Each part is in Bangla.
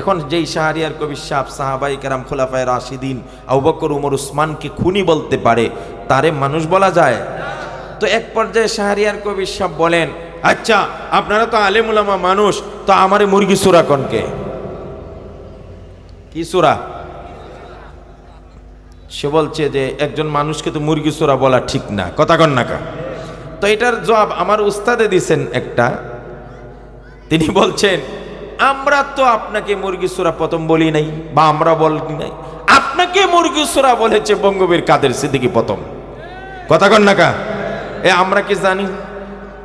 এখন যেই শাহরিয়ার কবি সাহেব সাহাবায়ে কেরাম খোলাফায়ে রাশিদিন আবু বকর উমর উসমানকে খুনি বলতে পারে, তারে মানুষ বলা যায়? তো এক পর্যায়ে শাহরিয়ার কবি সাহেব বলেন, আচ্ছা আপনারা তো আলেম উলামা মানুষ, তো আমারে মুরগি সূরা কোনকে? কি সূরা? সে বলছে যে একজন মানুষকে তো মুরগি সূরা বলা ঠিক না, কথা কন না কা? তো এটার জবাব আমার উস্তাদে দিছেন একটা। তিনি বলছেন, আমরা তো আপনাকে মুরগি সূরা প্রথম বলি নাই, বা আমরা বলি নাই, আপনাকে মুরগি সূরা বলেছে বঙ্গবীর কাদের সিদ্দিকী প্রথম, কথা কন না কা? আমরা কি জানি?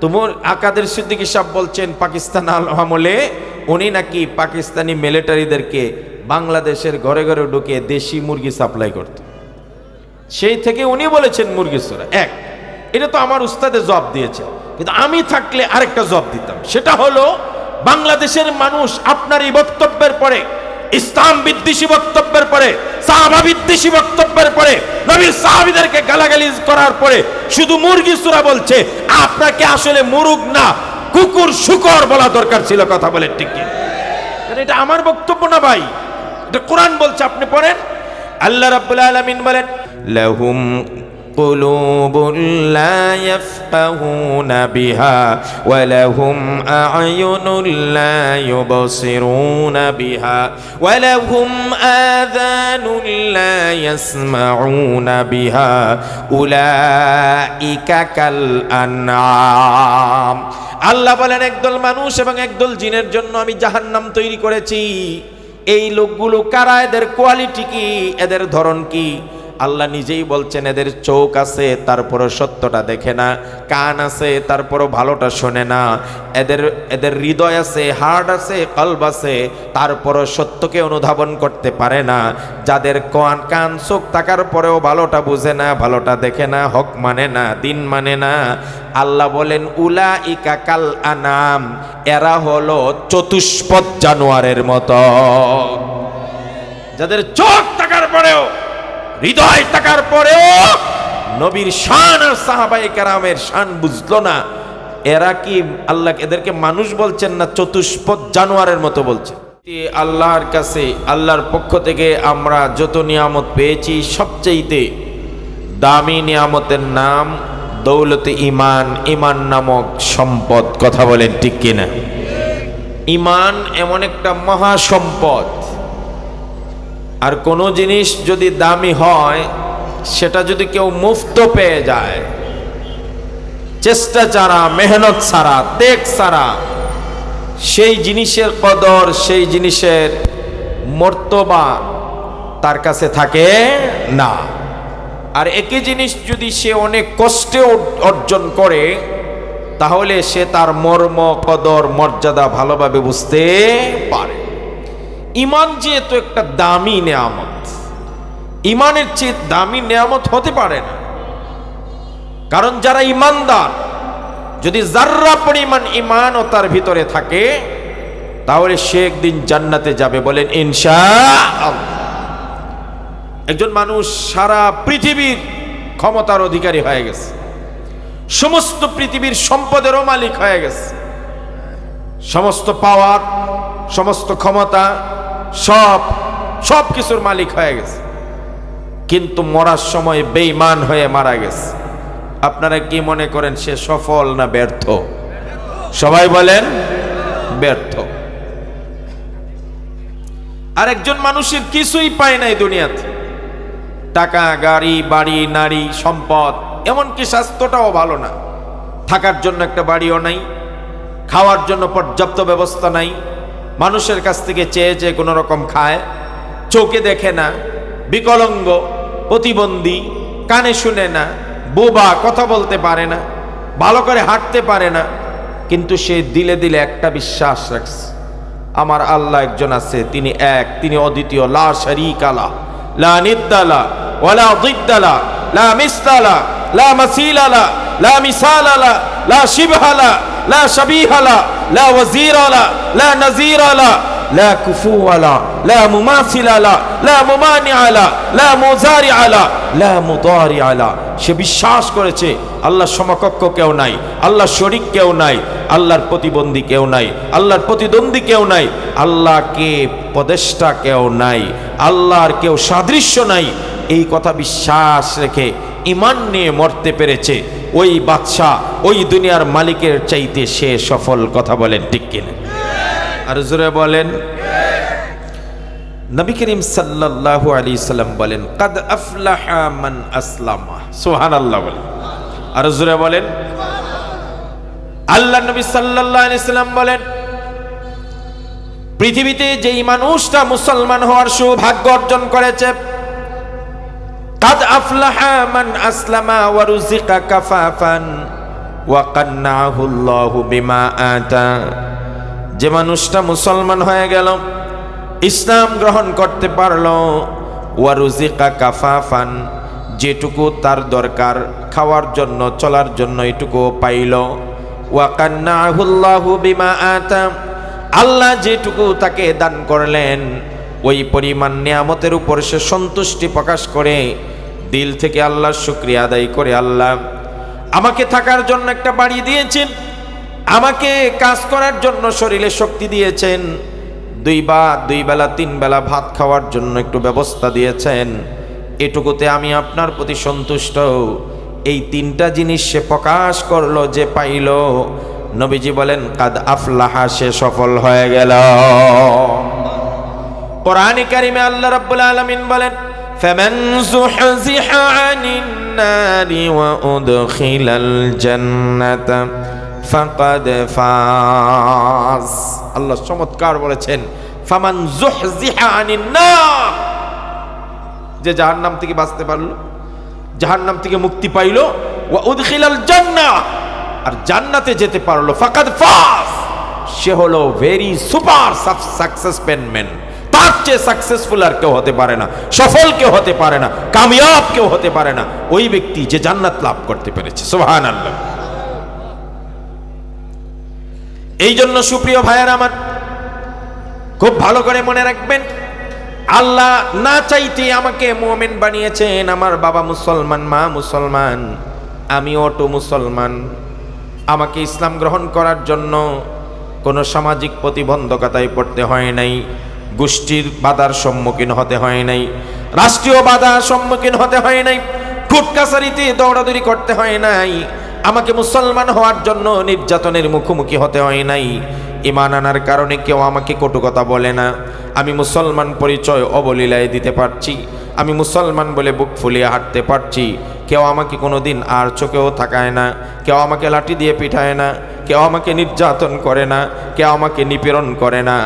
তোমার কাদের সিদ্দিকী সাহেব বলছেন পাকিস্তান আমলে উনি নাকি পাকিস্তানি মিলিটারিদেরকে বাংলাদেশের ঘরে ঘরে ঢুকে দেশি মুরগি সাপ্লাই করত, সেই থেকে উনি বলেছেন মুরগি সূরা। এটা তো আমার উস্তাদে জবাব দিয়েছে, কিন্তু আমি থাকলে আরেকটা জবাব দিতাম। সেটা হলো, বাংলাদেশের মানুষ আপনার এই বক্তব্যের পরে, ইসলাম বিদ্বেষী বক্তব্যের পরে, সাহাবা বিদ্বেষী বক্তব্যের পরে, নবীর সাহাবীদেরকে গালাগালি করার পরে শুধু মুরগি সূরা বলছে। আপনাকে আসলে মুরগ না, কুকুর শুকর বলা দরকার ছিল, কথা বলে ঠিক কি? এটা আমার বক্তব্য না ভাই, এটা কোরআন বলছে, আপনি পড়েন। আল্লাহ রাব্বুল আলামিন বলেন, লাহুম কুলুবুন লা ইয়াফকাহুনা বিহা ওয়া লাহুম আ'য়ুনুন লা ইউবসিরুনা বিহা ওয়া লাহুম আযানুন লা ইয়াসমাউনা বিহা উলাইকা কাল আনআম। আল্লাহ বলেন, একদল মানুষ এবং একদল জিনের জন্য আমি জাহান্নাম তৈরি করেছি। এই লোকগুলো কারা? এদের কোয়ালিটি কি? এদের ধরন কি? আল্লাহ নিজেই বলছেন, এদের চোখ আছে তারপরও সত্যটা দেখে না, কান আছে তারপরও ভালোটা শোনে না, এদের হৃদয় আছে, হার্ট আছে, কলব আছে, তারপরও সত্যকে অনুধাবন করতে পারে না। যাদের কান চোখ থাকার পরেও ভালোটা বুঝে না, ভালোটা দেখে না, হক মানে না, দিন মানে না, আল্লাহ বলেন উলাইকা কাল আনাম, এরা হলো চতুষ্পদ জানোয়ারের মতো। যাদের চোখ থাকার পরেও, হৃদয় থাকার পরেও নবীর শান আর সাহাবায়ে কেরামের শান বুঝলো না, এরা কি আল্লাহ এদেরকে মানুষ বলছেন না চতুষ্পদ জানোয়ারের মতো বলছেন? আল্লাহর কাছে, আল্লাহর পক্ষ থেকে আমরা যত নিয়ামত পেয়েছি, সবচেয়ে দামি নিয়ামতের নাম দৌলতে ইমান, ইমান নামক সম্পদ, কথা বলেন ঠিক কিনা? ইমান এমন একটা মহা সম্পদ, আর কোনো জিনিস যদি দামি হয়, সেটা যদি কেউ মুফত পেয়ে যায়, চেষ্টা ছাড়া, মেহনত ছাড়া, ত্যাগ ছাড়া, সেই জিনিসের কদর, সেই জিনিসের মর্তবা তার কাছে থাকে না। আর একই জিনিস যদি সে অনেক কষ্টে অর্জন করে, তাহলে সে তার মর্ম, কদর, মর্যাদা ভালোভাবে বুঝতে পারে। ইমান যেহেতু একটা দামি নেয়ামত, ইমানের চেয়ে দামি নেয়ামত হতে পারে না। কারণ যারা ইমানদার, যদি যার্রা পরিমাণ ইমানও তার ভিতরে থাকে, তাহলে সে একদিন জান্নাতে যাবে, বলেন ইনশাআল্লাহ। একজন মানুষ সারা পৃথিবীর ক্ষমতার অধিকারী হয়ে গেছে, সমস্ত পৃথিবীর সম্পদেরও মালিক হয়ে গেছে, সমস্ত পাওয়ার, সমস্ত ক্ষমতা, সব কিছুর মালিক হয়ে গেছে, কিন্তু মরার সময় বেঈমান হয়ে মারা গেছে। আপনারা কি মনে করেন সে সফল না ব্যর্থ? সবাই বলেন ব্যর্থ। আর একজন মানুষের কিছুই পায় নাই দুনিয়াতে, টাকা, গাড়ি, বাড়ি, নারী, সম্পদ, এমনকি স্বাস্থ্যটাও ভালো না, থাকার জন্য একটা বাড়িও নাই, খাওয়ার জন্য পর্যাপ্ত ব্যবস্থা নাই, মানুষের কাছ থেকে চেয়ে চেয়ে কোনো রকম খায়, চোখে দেখে না, বিকলাঙ্গ, প্রতিবন্ধী, কানে শুনে না, বোবা, কথা বলতে পারে না, ভালো করে হাঁটতে পারে না, কিন্তু সে দিলে দিলে একটা বিশ্বাস রাখছে, আমার আল্লাহ একজন আছে, তিনি এক, তিনি অদ্বিতীয়, লা শারীকা লাহ, লা নিদ্দা লাহ, ওয়ালা দিদ্দা লাহ, লা মিসলা লাহ, লা মাসীলা লাহ, লা মিসালা লাহ, লা শিবহা লাহ, লা শাবীহা লাহ, লা ওয়াজিরা লাহ, লা নাযীরা লাহ, লা কুফুয়া লাহ, লা মুমাসিলা লাহ, লা মুমানিআ লাহ, লা মুযারিআ লাহ, লা মুদারিআ লাহ। সে বিশ্বাস করেছে আল্লাহ সমকক্ষ কেউ নাই, আল্লাহ শরীক কেউ নাই, আল্লাহর প্রতিবন্ধী কেউ নাই, আল্লাহর প্রতিদ্বন্দ্বী কেউ নাই, আল্লাহকে উপদেষ্টা কেউ নাই, আল্লাহর কেউ সাদৃশ্য নাই। এই কথা বিশ্বাস রেখে ঈমান নিয়ে মরতে পেরেছে ওই বাদশা ওই দুনিয়ার মালিকের চাইতে সে সফল। কথা বলেন ঠিক কিনা? আর জোরে বলেন। নবী করিম সাল্লাল্লাহু আলাইহি সাল্লাম বলেন, কাদ আফলাহা মান আসলামা। সুবহানাল্লাহ বলেন। আর জোরে বলেন। আল্লাহ নবী সাল্লাল্লাহু আলাইহি সাল্লাম বলেন, পৃথিবীতে যেই মানুষটা মুসলমান হওয়ার সৌভাগ্য অর্জন করেছে, কাদ আফলাহা মান আসলামা ওয়া রুজিকা কাফাফান ওয়া কান্নাহু আল্লাহু বিমা আতা। যে মানুষটা মুসলমান হয়ে গেল, ইসলাম গ্রহণ করতে পারলো, ওয়া রুজিকা কাফাফান, যেটুকু তার দরকার খাওয়ার জন্য চলার জন্য এটুকু পাইল, ওয়া কান্নাহু আল্লাহু বিমা আতা, আল্লাহ যেটুকু তাকে দান করলেন ওই পরিমাণ নিয়ামতের উপর সে সন্তুষ্টি প্রকাশ করে দিল থেকে আল্লাহর শুকরিয়া আদায় করে, আল্লাহ আমাকে থাকার জন্য একটা বাড়ি দিয়েছেন, আমাকে কাজ করার জন্য শরীরে শক্তি দিয়েছেন, দুই বেলা তিন বেলা ভাত খাওয়ার জন্য একটু ব্যবস্থা দিয়েছেন, এটুকুতে আমি আপনার প্রতি সন্তুষ্ট। এই তিনটা জিনিস সে প্রকাশ করলো যে পাইল, নবীজি বলেন কাদ আফলাহা, সে সফল হয়ে গেল। কোরআনে কারিমে আল্লাহ রাব্বুল আলামিন বলেন, ফামান যুহযিহা আনিন নারি ওয়া উদখিলাল জান্নাতা ফাকাদ ফাজ। আল্লাহ চমৎকার বলেছেন, ফামান যুহযিহা আনিন নার, যে জাহান্নাম থেকে বাঁচতে পারলো, জাহান্নাম থেকে মুক্তি পাইলো, ওয়া উদখিলাল জান্নাহ, আর জান্নাতে যেতে পারলো, ফাকাদ ফাজ, সে হলো ভেরি সুপার সাকসেসফুল ম্যান। তার চেয়ে সাকসেসফুল আর কেউ হতে পারে না, সফল কেউ হতে পারে না, কামিয়াব কেউ হতে পারে না ওই ব্যক্তি যে জান্নাত লাভ করতে পেরেছে। সুবহানাল্লাহ। এই জন্য সুপ্রিয় ভাইয়েরা আমার, খুব ভালো করে মনে রাখবেন, আল্লাহ না চাইতে আমাকে মুমিন বানিয়েছেন। আমার বাবা মুসলমান, মা মুসলমান, আমি অটো মুসলমান। আমাকে ইসলাম গ্রহণ করার জন্য কোনো সামাজিক প্রতিবন্ধকতায় পড়তে হয় নাই, গোষ্ঠীর বাধার সম্মুখীন হতে হয় নাই, রাষ্ট্রীয় বাধার সম্মুখীন হতে হয় নাই, কোর্ট কাছারিতে দৌড়াদৌড়ি করতে হয় নাই, আমাকে মুসলমান হওয়ার জন্য নির্যাতনের মুখোমুখি হতে হয় নাই। ঈমান আনার কারণে কেউ আমাকে কটু কথা বলে না। আমি মুসলমান পরিচয় অবলীলায় দিতে পারছি, আমি মুসলমান বলে বুক ফুলিয়ে হাঁটতে পারছি। কেউ আমাকে কোনোদিন আর চোখেও তাকায় না, কেউ আমাকে লাঠি দিয়ে পিঠায় না, কেউ আমাকে নির্যাতন করে না, কেউ আমাকে নিপীড়ন করে না।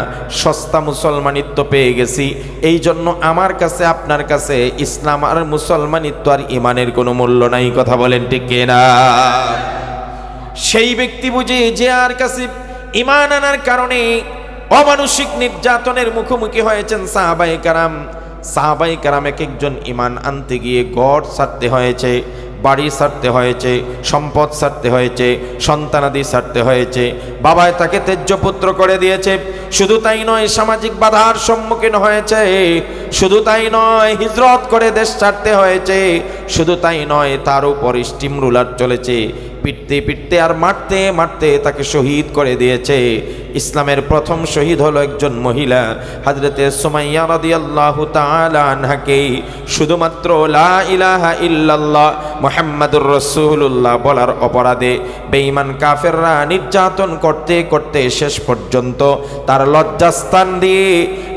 সস্তা মুসলমানিত্ব পেয়ে গেছি। এই জন্য আমার কাছে আপনার কাছে ইসলাম আর মুসলমানিত্ব আর ইমানের কোনো মূল্য নাই। কথা বলেন ঠিক কিনা? সেই ব্যক্তি বুঝে যে আর কাছে ইমান আনার কারণে অমানুষিক নির্যাতনের মুখোমুখি হয়েছেন সাহাবায়ে কেরাম। সাহাবায়ে কেরাম এক একজন ইমান আনতে গিয়ে ঘর ছাড়তে হয়েছে, বাড়ি ছাড়তে হয়েছে, সম্পদ ছাড়তে হয়েছে, সন্তানাদি ছাড়তে হয়েছে, বাবায় তাকে ত্যায্য পুত্র করে দিয়েছে। শুধু তাই নয়, সামাজিক বাধার সম্মুখীন হয়েছে। শুধু তাই নয়, হিজরত করে দেশ ছাড়তে হয়েছে। শুধু তাই নয়, তার উপর স্টিম রুলার চলেছে, পিটতে পিটতে আর মারতে মারতে তাকে শহীদ করে দিয়েছে। ইসলামের প্রথম শহীদ হলো একজন মহিলা, হযরতে সুমাইয়া রাদিয়াল্লাহু তাআলা আনহাকে শুধুমাত্র লা ইলাহা ইল্লাল্লাহ মুহাম্মাদুর রাসূলুল্লাহ বলার অপরাধে বেঈমান কাফেররা নির্যাতন করতে করতে শেষ পর্যন্ত তার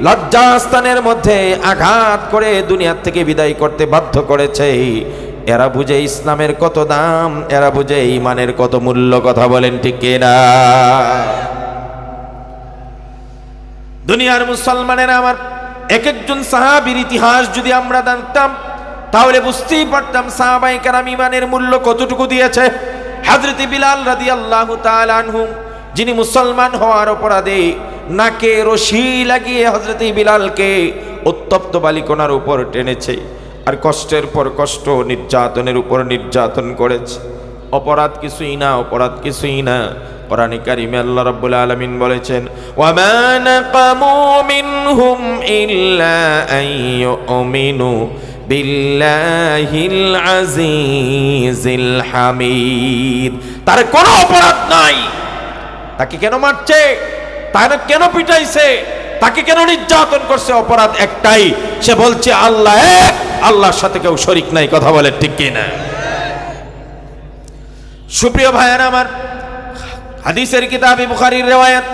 লজ্জাস্থানের মধ্যে আঘাত করে দুনিয়া থেকে বিদায় করতে বাধ্য করেছে। এরা বুঝে ইসলামের কত দাম, এরা বুঝে ঈমানের কত মূল্য। কথা বলেন ঠিক কিনা? দুনিয়ার মুসলমানেরা আমার, এক একজন সাহাবীর ইতিহাস যদি আমরা জানতাম তাহলে বুঝতেই পারতাম সাহাবায়ে কেরাম ঈমানের মূল্য কতটুকু দিয়েছে। হযরত বিলাল রাদিয়াল্লাহু তাআলা আনহু, যিনি মুসলমান হওয়ার অপরাধে নাকে রশি লাগিয়ে হযরত বিলালকে উত্তপ্ত বালিকণার উপর টেনেছে, আর কষ্টের পর কষ্ট, নির্যাতনের উপর নির্যাতন করেছে। অপরাধ কিছুই না, অপরাধ কিছুই না। কোরআনে কারিমে আল্লাহ রাব্বুল আলামিন বলেছেন, ওয়া মা নাকামু মিনহুম ইল্লা আইয়ুমিনু বিল্লাহিল আজিজিল হামিদ। তার কোনো অপরাধ নাই, তাকে কেন মারছে, তাকে কেন পিটাইছে, তাকে কেন নির্যাতন করছে? অপরাধ একটাই, সে বলছে আল্লাহ এক, আল্লাহর সাথে কেউ শরীক নাই। কথা বলে ঠিক কি না? সুপ্রিয় ভাইয়েরা আমার, হাদিসের কিতাবে বুখারীর রিওয়ায়াত,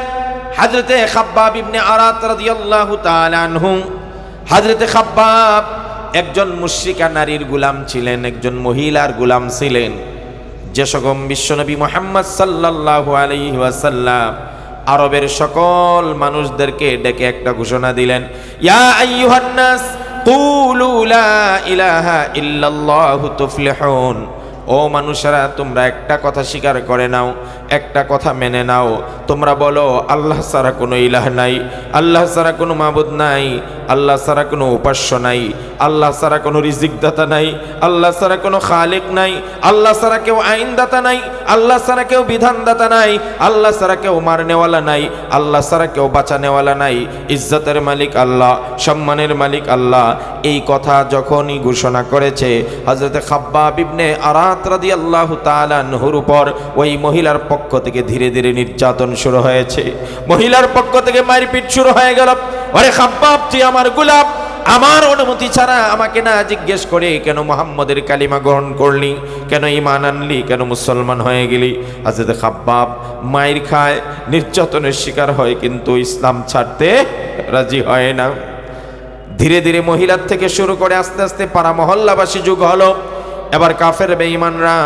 হযরতে খাব্বাব ইবনে আরাত রাদিয়াল্লাহু তাআলা আনহু, হযরতে খাব্বাব একজন মুশরিকা নারীর গোলাম ছিলেন, একজন মহিলার গোলাম ছিলেন। যে সকম বিশ্বনবী মুহাম্মদ সাল্লাল্লাহু আলাইহি ওয়াসাল্লাম আরবের সকল মানুষদেরকে ডেকে একটা ঘোষণা দিলেন, ইয়া আইয়ুহান নাস কুলু লা ইলাহা ইল্লাল্লাহু তুফলিহুন। ও মানুষেরা, তোমরা একটা কথা স্বীকার করে নাও, একটা কথা মেনে নাও, তোমরা বলো আল্লাহ ছাড়া কোনো ইলাহ নাই, আল্লাহ ছাড়া কোনো মাবুদ নাই, আল্লাহ ছাড়া কোনো উপাস্য নাই, আল্লাহ ছাড়া কোনো রিজিকদাতা নাই, আল্লাহ ছাড়া কোনো খালিক নাই, আল্লাহ ছাড়া কেউ আইনদাতা নাই, আল্লাহ ছাড়া কেউ বিধানদাতা নাই, আল্লাহ ছাড়া কেউ মারনেওয়ালা নাই, আল্লাহ ছাড়া কেউ বাঁচানেওয়ালা নাই, ইজ্জতের মালিক আল্লাহ, সম্মানের মালিক আল্লাহ। এই কথা যখনই ঘোষণা করেছে, হযরত খাব্বাব ইবনে আরাত রাদিয়াল্লাহু তাআলা আনহুর উপর ওই মহিলার পক্ষ থেকে ধীরে ধীরে নির্যাতন শুরু হয়েছে। মহিলার পক্ষ থেকে মারপিট শুরু হয়ে গেল। আরে খাব্বাব, তুই আমার গোলাম, আমার অনুমতি ছাড়া আমাকে না জিজ্ঞেস করে কেন মুহাম্মদের কালিমা গ্রহণ করলি, কেন ঈমান আনলি, কেন মুসলমান হয়ে গেলি? হযরত খাব্বাব মাইর খায়, নির্যাতনের শিকার হয়, কিন্তু ইসলাম ছাড়তে রাজি হয় না। ধীরে ধীরে মহিলার থেকে শুরু করে আস্তে আস্তে পাড়া মহল্লাবাসী যুগ হলো। এবার কাফের বেঈমানরা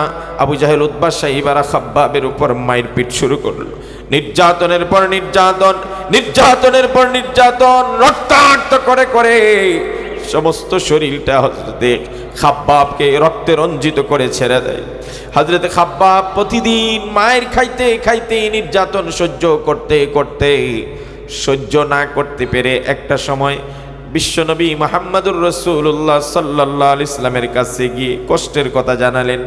আবু জাহেল, উতবা, সাইবারা খাব্বাবের উপর মারপিট শুরু করলো। নির্যাতনের পর নির্যাতন, নির্যাতনের পর নির্যাতন, রক্তাক্ত করে করে সমস্ত শরীরটা হযরতে খাব্বাবকে রক্তে রঞ্জিত করে ছেড়ে দেয়। হযরতে খাব্বাব প্রতিদিন মায়ের খাইতে খাইতে, নির্যাতন সহ্য করতে করতে, সহ্য না করতে পেরে একটা সময় বিশ্বনবী মুহাম্মদুর রাসূলুল্লাহ সাল্লাল্লাহু আলাইহি সাল্লামের কাছে গিয়ে কষ্টের কথা জানালেন।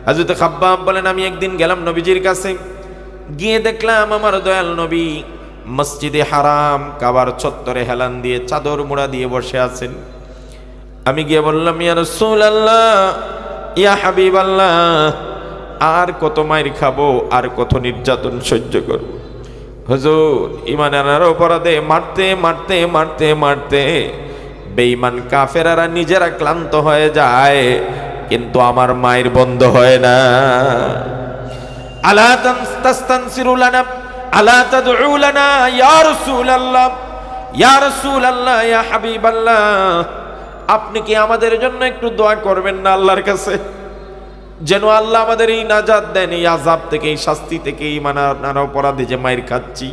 হযরত খাব্বাব বলেন, আমি একদিন গেলাম নবীজির কাছে, গিয়ে দেখলাম আমার দয়াল নবী মসজিদে হারাম কাবার চত্বরে হেলান দিয়ে চাদর মুড়া দিয়ে বসে আছেন। আমি গিয়ে বললাম, ইয়া রাসূলুল্লাহ, ইয়া হাবিবাল্লাহ, আর কত মাইর খাবো, আর কত নির্যাতন সহ্য করব? হুজুর, ঈমান আনার অপরাধে মারতে মারতে মারতে মারতে বেঈমান কাফেররা নিজেরা ক্লান্ত হয়ে যায়, কিন্তু আমার মায়ের বন্ধ হয় না। আলা তাস্তানসিরু লানা, আলা তাদউ লানা ইয়া রাসূলুল্লাহ, ইয়া রাসূলুল্লাহ, ইয়া হাবিবাল্লাহ, আপনি কি আমাদের জন্য একটু দোয়া করবেন না আল্লাহর কাছে, যেন আল্লাহ আমাদের এই নাজাত দেন, এই আযাব থেকে, এই শাস্তি থেকে, এই নানা অপরাধে যে মাইর খাচ্ছি।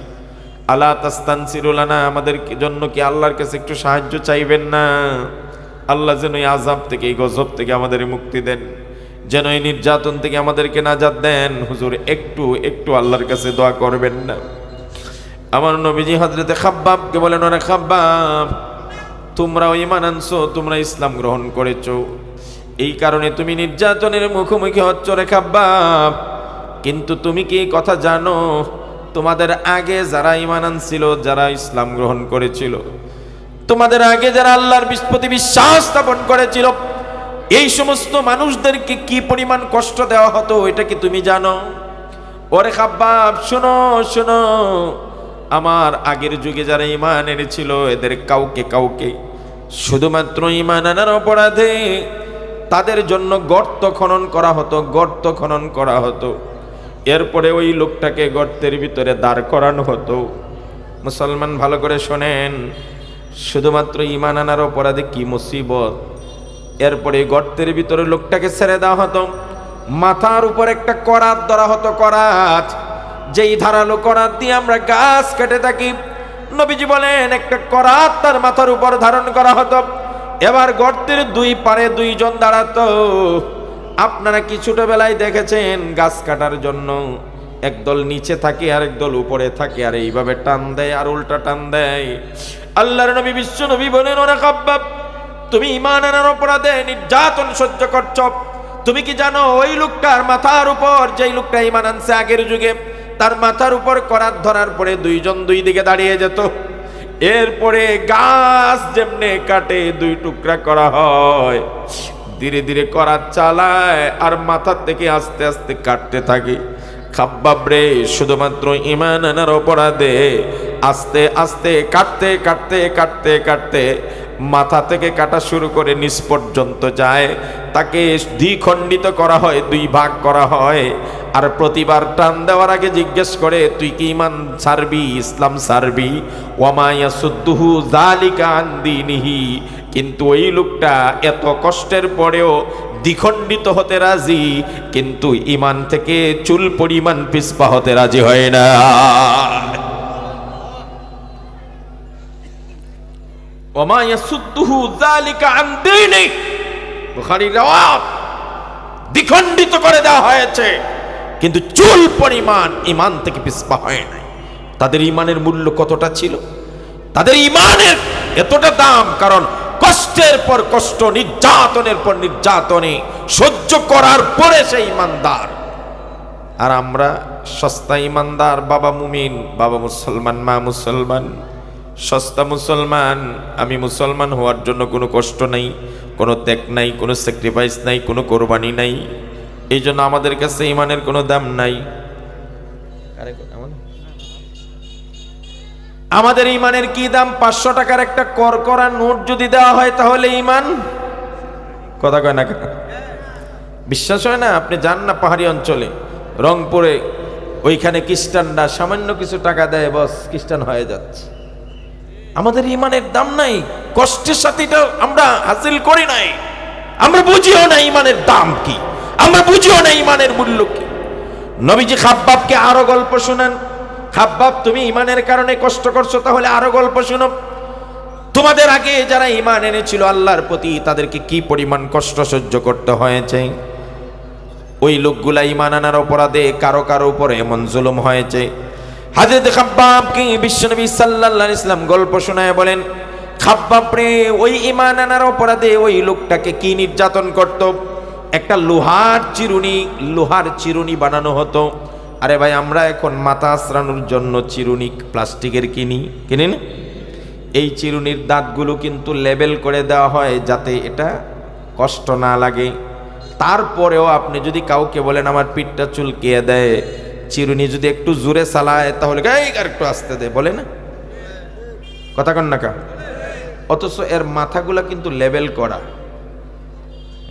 আলা তাস্তানসিরু লানা, আমাদের জন্য কি আল্লাহর কাছে একটু সাহায্য চাইবেন না? আল্লাহ যেন এই আযাব থেকে, এই গজব থেকে আমাদের মুক্তি দেন, যেন এই নির্যাতন থেকে আমাদেরকে নাজাত দেন। হুজুর, একটু একটু আল্লাহর কাছে দোয়া করবেন না? আমার নবীজি হযরতে খাব্বাবকে বলেন, ওরে খাব্বাব, তোমরাও ঈমান আনছো, তোমরা ইসলাম গ্রহণ করেছো, এই কারণে তুমি নির্যাতনের মুখোমুখি হচ্ছ রে খাব্বাব। কিন্তু তুমি কি কথা জানো, তোমাদের আগে যারা ঈমান আনছিল, যারা ইসলাম গ্রহণ করেছিল, তোমাদের আগে যারা আল্লাহর প্রতি বিশ্বাস স্থাপন করেছিল, এই সমস্ত মানুষদেরকে কি পরিমাণ কষ্ট দেওয়া হতো, এটা কি তুমি জানো? ওরে খাব্বাব, শোনো শোনো, আমার আগের যুগে যারা ঈমান এনেছিল, এদের কাউকে কাউকে শুধুমাত্র ঈমান আনার অপরাধে তাদের জন্য গর্ত খনন করা হতো, গর্ত খনন করা হতো। এরপরে ওই লোকটাকে গর্তের ভিতরে দাঁড় করানো হতো। মুসলমান ভালো করে শোনেন, শুধুমাত্র ঈমান আনার অপরাধে কি মুসিবত! এরপরে গর্তের ভিতরে লোকটাকে ছেড়ে দেওয়া হতো, মাথার উপর একটা করাত ধরা হতো, করাত, যেই ধারালো করাত দিয়ে আমরা গাছ কেটে থাকি। নবীজি বলেন, একটা করাত তার মাথার উপর ধারণ করা হতো। এবার গর্তের দুই পারে দুইজন দাঁড়াতো। আপনারা কি ছোটবেলায় দেখেছেন, গাছ কাটার জন্য একদল নিচে থাকে আর একদল উপরে থাকে, আর এইভাবে টান দেয় আর উল্টা টান দেয়। আল্লাহর নবী বিশ্ব নবী বলেন, ওরে খাব্বাব, তুমি ঈমান আনার অপরাধে নির্যাতন সহ্য করছ, তুমি কি জানো ওই লোকটার মাথার উপর, যেই লোকটা ঈমান আনছে আগের যুগে, তার মাথার উপর করাত ধরার পরে দুইজন দুই দিকে দাঁড়িয়ে যেত। এরপরে গাছ যেমনে কাটে দুই টুকরা করা হয়, ধীরে ধীরে করাত চালায় আর মাথার থেকে আস্তে আস্তে কাটতে থাকে। খাব্বাব রে শুধুমাত্র ঈমান আনার অপরাধে আস্তে আস্তে কাটতে কাটতে কাটতে কাটতে মাথা থেকে কাটা শুরু করে নিচ পর্যন্ত যায়, তাকে দ্বিখণ্ডিত করা হয়, দুই ভাগ করা হয়। আর প্রতিবার টান দেওয়ার আগে জিজ্ঞেস করে, তুই কি ঈমান ছাড়বি, ইসলাম ছাড়বি? ওয়ামা ইয়াসুদ্দুহু যালিকা আন দীনিহি। কিন্তু ওই লোকটা এত কষ্টের পরেও দ্বিখণ্ডিত হতে রাজি, কিন্তু ঈমান থেকে চুল পরিমাণ পিছপা হতে রাজি হয় না। ওয়ামা ইয়াসুদ্দুহু যালিকা আন দীনিহি, বুখারীর riwayat, দ্বিখণ্ডিত করে দেওয়া হয়েছে কিন্তু চুল পরিমাণ ঈমান থেকে পিছপা হয় নাই। তাদের ঈমানের মূল্য কতটা ছিল, তাদের ঈমানের এতটা দাম, কারণ কষ্টের পর কষ্ট, নির্যাতনের পর নির্যাতনে সহ্য করার পরে সেই ঈমানদার। আর আমরা সস্তা ঈমানদার, বাবা মুমিন, বাবা মুসলমান, মা মুসলমান, সস্তা মুসলমান। আমি মুসলমান হওয়ার জন্য কোনো কষ্ট নাই, কোনো ত্যাগ নাই, কোনো স্যাক্রিফাইস নাই, কোনো কোরবানি নাই। এই জন্য আমাদের কাছে ঈমানের কোনো দাম নাই। আমাদের ঈমানের কি দাম? 500 টাকার একটা করকরা নোট যদি দেওয়া হয় তাহলে ঈমান, কথা কয় না কেন? বিশ্বাস হয় না? আপনি যান না পাহাড়ি অঞ্চলে, রংপুরে, ওইখানে খ্রিস্টানরা সামান্য কিছু টাকা দেয়, বস খ্রিস্টান হয়ে যাচ্ছে। আমাদের ঈমানের দাম নাই, কষ্টের সাথে এটা আমরা হাসিল করি নাই, আমরা বুঝিও না ঈমানের দাম কি, আমরা বুঝিও না ঈমানের মূল্য কি। নবীজি খাব্বাবকে আরো গল্প শুনান। খাব্বাব, তুমি ঈমানের কারণে কষ্ট করছো, তাহলে আরো গল্প শুনো। তোমাদের আগে যারা ঈমান এনেছিল আল্লাহর প্রতি, তাদেরকে কি পরিমাণ কষ্ট সহ্য করতে হয়েছে। ওই লোকগুলা ঈমান আনার অপরাধে কারো কারো উপরে এমন জুলুম হয়েছে। হযরত খাব্বাবকে বিশ্বনবী সাল্লাল্লাহু আলাইহি ওয়াসাল্লাম গল্প শোনায় বলেন, খাব্বাব রে, ওই ঈমান আনার অপরাধে ওই লোকটাকে কি নির্যাতন করত। একটা লোহার চিরুনি বানানো হতো। আরে ভাই, আমরা এখন মাথা আঁচড়ানোর জন্য চিরুনি প্লাস্টিকের কিনি না? এই চিরুনির দাঁতগুলো কিন্তু লেবেল করে দেওয়া হয় যাতে এটা কষ্ট না লাগে। তারপরেও আপনি যদি কাউকে বলেন আমার পিঠটা চুলকিয়ে দেয়, চিরুনি যদি একটু জোরে চালায় তাহলে আর একটু আস্তে দেয়, বলে না? কথা কন না কা? অথচ এর মাথাগুলা কিন্তু লেবেল করা,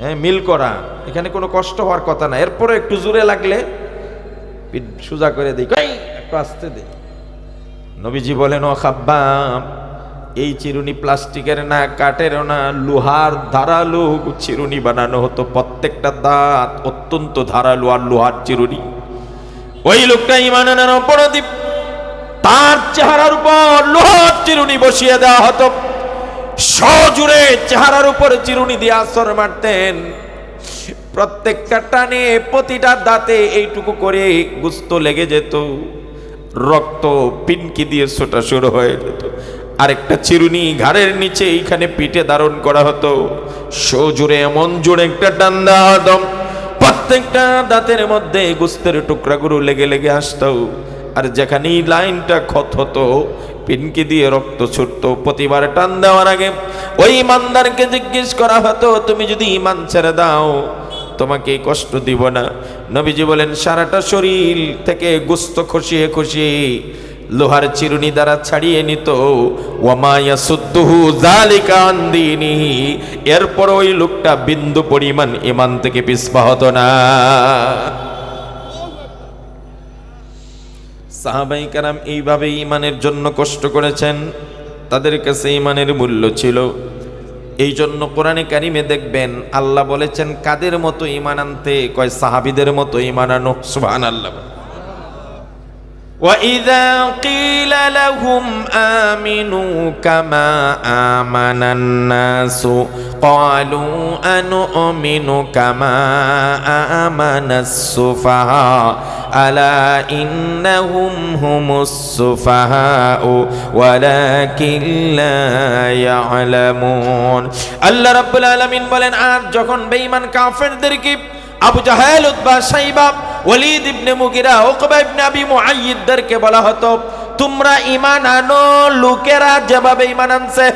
হ্যাঁ, মিল করা, এখানে কোনো কষ্ট হওয়ার কথা না। এরপরে একটু জোরে লাগলে পিঠ সোজা করে দিই, একটু আস্তে দেই। নবীজি বলেন, ও খাব্বাব, এই চিরুনি প্লাস্টিকের না, কাঠেরও না, লোহার ধারালো চিরুনি বানানো হতো। প্রত্যেকটা দাঁত অত্যন্ত ধারালো আর লোহার চিরুনি। ওই লোকটা ঈমান আনার অপরাধী, তার চেহারার উপর লোহার চিরুনি বসিয়ে দেওয়া হতো। সজোরে চেহারার উপর চিরুনি দিয়ে আছর মারতেন। প্রত্যেকটা টানে প্রতিটা দাঁতে এইটুকু করে গোস্ত লেগে যেত, রক্ত পিনকি দিয়ে ছোটা শুরু হয়ে যেত। আরেকটা চিরুনি ঘাড়ের নিচে এইখানে পিঠে ধারণ করা হতো। সজোরে এমন জোরে একটা টান দেওয়া হতো, প্রত্যেকটা দাঁতের মধ্যে গোস্তের টুকরাগুলো লেগে লেগে আসতো। আর যেখানেই লাইনটা ক্ষত হতো, পিনকি দিয়ে রক্ত ছুটতো। প্রতিবার টান দেওয়ার আগে ওই ইমানদারকে জিজ্ঞেস করা হতো, তুমি যদি ঈমান ছেড়ে দাও তোমাকে কষ্ট দিব না। নবীজি বলেন, সারাটা শরীর থেকে গোস্ত খসিয়ে খসিয়ে লোহার চিরুনি দ্বারা ছাড়িয়ে নিত। ওয়ামা ইয়াসুদ্দুহু যালিকা আন দীনিহি। এরপর ওই লোকটা বিন্দু পরিমাণ ঈমান থেকে পিছপা হতো না। সাহাবায়ে কেরাম এইভাবে ঈমানের জন্য কষ্ট করেছেন, তাদের কাছে ঈমানের মূল্য ছিল। এই জন্য কোরআনে কারিমে দেখবেন আল্লাহ বলেছেন কাদের মতো ঈমান আনতে, কয় সাহাবীদের মতো ঈমান আনো। সুবহানাল্লাহ। وَإِذَا قِيلَ لَهُمْ آمِنُوا كَمَا آمَنَ النَّاسُ قَالُوا أَنُؤْمِنُ كَمَا آمَنَ السُّفَهَاءُ أَلَا إِنَّهُمْ هُمُ السُّفَهَاءُ وَلَكِنْ لَا يَعْلَمُونَ। আল্লাহ রাব্বুল আলামিন বলেন, আর যখন বেঈমান কাফেরদেরকে আবু জাহেল, উতবা, শাইবা, ওয়ালিদ ইবনে মুগিরা, উকবা ইবনে আবি মুআইয়িদদেরকে বলা হতো তোমরা ঈমান আনো লোকেরা যেভাবে ঈমান আনছে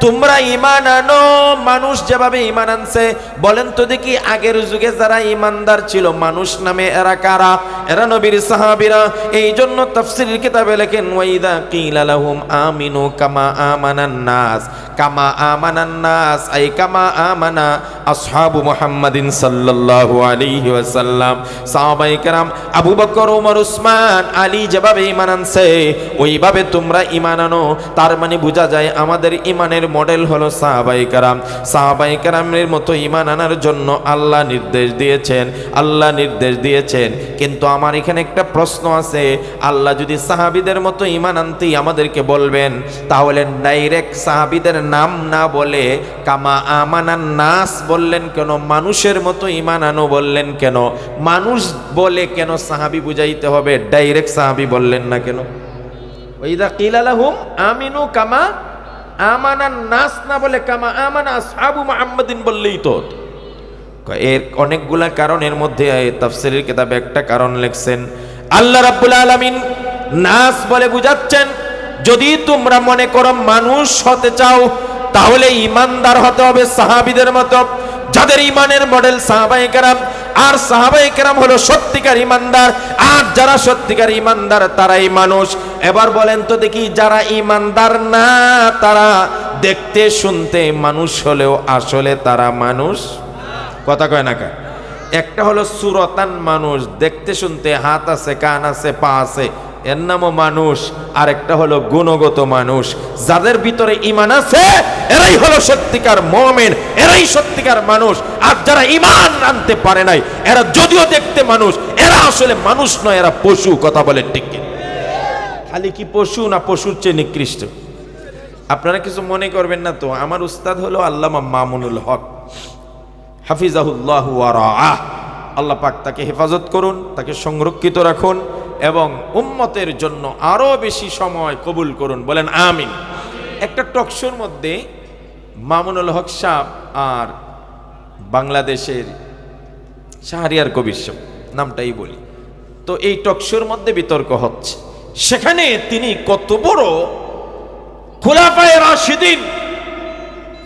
তোমরা ঈমান আনো। মানুষ যেভাবে ঈমান আনছে, বলেন তো দেখি আগের যুগে যারা ঈমানদার ছিল মানুষ নামে এরা কারা? এরা নবীর সাহাবীরা। এই জন্য তাফসীরের কিতাবে লেখেন ওয়াইদা কিলা লাহুম আমিনু কামা আমানান নাস, কামা আমানান নাস আই কামা আমানা আসহাবু মুহাম্মাদিন সাল্লাল্লাহু আলাইহি ওয়াসাল্লাম। সাহাবায়ে কেরাম আবু বকর, ওমর, উসমান, আলী যেভাবে ঈমান আনছে ওইভাবে তোমরা ঈমান আনো। তার মানে বোঝা যায় আমাদের ঈমানের মডেল হলো সাহাবায়ে কেরাম। সাহাবায়ে কেরামের মতো ঈমান আনার জন্য আল্লাহ নির্দেশ দিয়েছেন, আল্লাহ নির্দেশ দিয়েছেন। কিন্তু আমার এখানে একটা প্রশ্ন আছে, আল্লাহ যদি সাহাবীদের মতো ঈমান আনতেই আমাদেরকে বলবেন, তাহলে ডাইরেক্ট সাহাবীদের নাম না বলে কামা আমানান নাস বললেন কেন? মানুষের মতো ঈমান আনো বললেন কেন? মানুষ বলে কেন সাহাবী বুঝাইতে হবে? ডাইরেক্ট সাহাবী বললেন না কেন? ওয়াইদা কিলা লাহুম আমিনু কামা আমানান নাস না বলে কামা আমানা আসহাবু মুহাম্মাদিন বললেই তো। এর অনেকগুলা কারণের মধ্যে তাফসীরের কিতাবে একটা কারণ লিখছেন, আল্লাহ রাব্বুল আলামিন নাস বলে বুঝাচ্ছেন, যদি তোমরা মনে করো মানুষ হতে চাও তাহলে ঈমানদার হতে হবে সাহাবীদের মতো, যাদের ঈমানের মডেল সাহাবায়ে কেরাম। আর সাহাবায়ে কেরাম হলো সত্যিকার ঈমানদার, আর যারা সত্যিকার ঈমানদার তারাই মানুষ। এবার বলেন তো দেখি, যারা ঈমানদার না তারা দেখতে শুনতে মানুষ হলেও আসলে তারা মানুষ? কথা কয় না কা? একটা হলো সুরতান মানুষ, দেখতে শুনতে হাত আছে, কান আছে, পা আছে, এর নামও মানুষ। আর একটা হলো গুণগত মানুষ, যাদের ভিতরে ঈমান আছে এরাই হলো সত্যিকার মুমিন, এরাই সত্যিকার মানুষ। আর যারা ঈমান আনতে পারে নাই, এরা যদিও দেখতে মানুষ, এরা আসলে মানুষ নয়, এরা পশু। কথা বলে ঠিক কি? খালি কি পশু না পশুর চেয়ে নিকৃষ্ট? আপনারা কিছু মনে করবেন না তো। আমার উস্তাদ হলো আল্লামা মামুনুল হক, হাফিজাহুল্লাহু ওয়া রাআহ। আল্লাহ পাক তাকে হেফাজত করুন, তাকে সংরক্ষিত রাখুন এবং উম্মতের জন্য আরো বেশি সময় কবুল করুন। বলেন আমিন। একটা টকশোর মধ্যে মামুনুল হক সাহেব আর বাংলাদেশের শাহরিয়ার কবির সাহেব, নামটাই বলি, তো এই টকশোর মধ্যে বিতর্ক হচ্ছে। সেখানে তিনি কত বড় খুলাফায়ে রাশিদিন,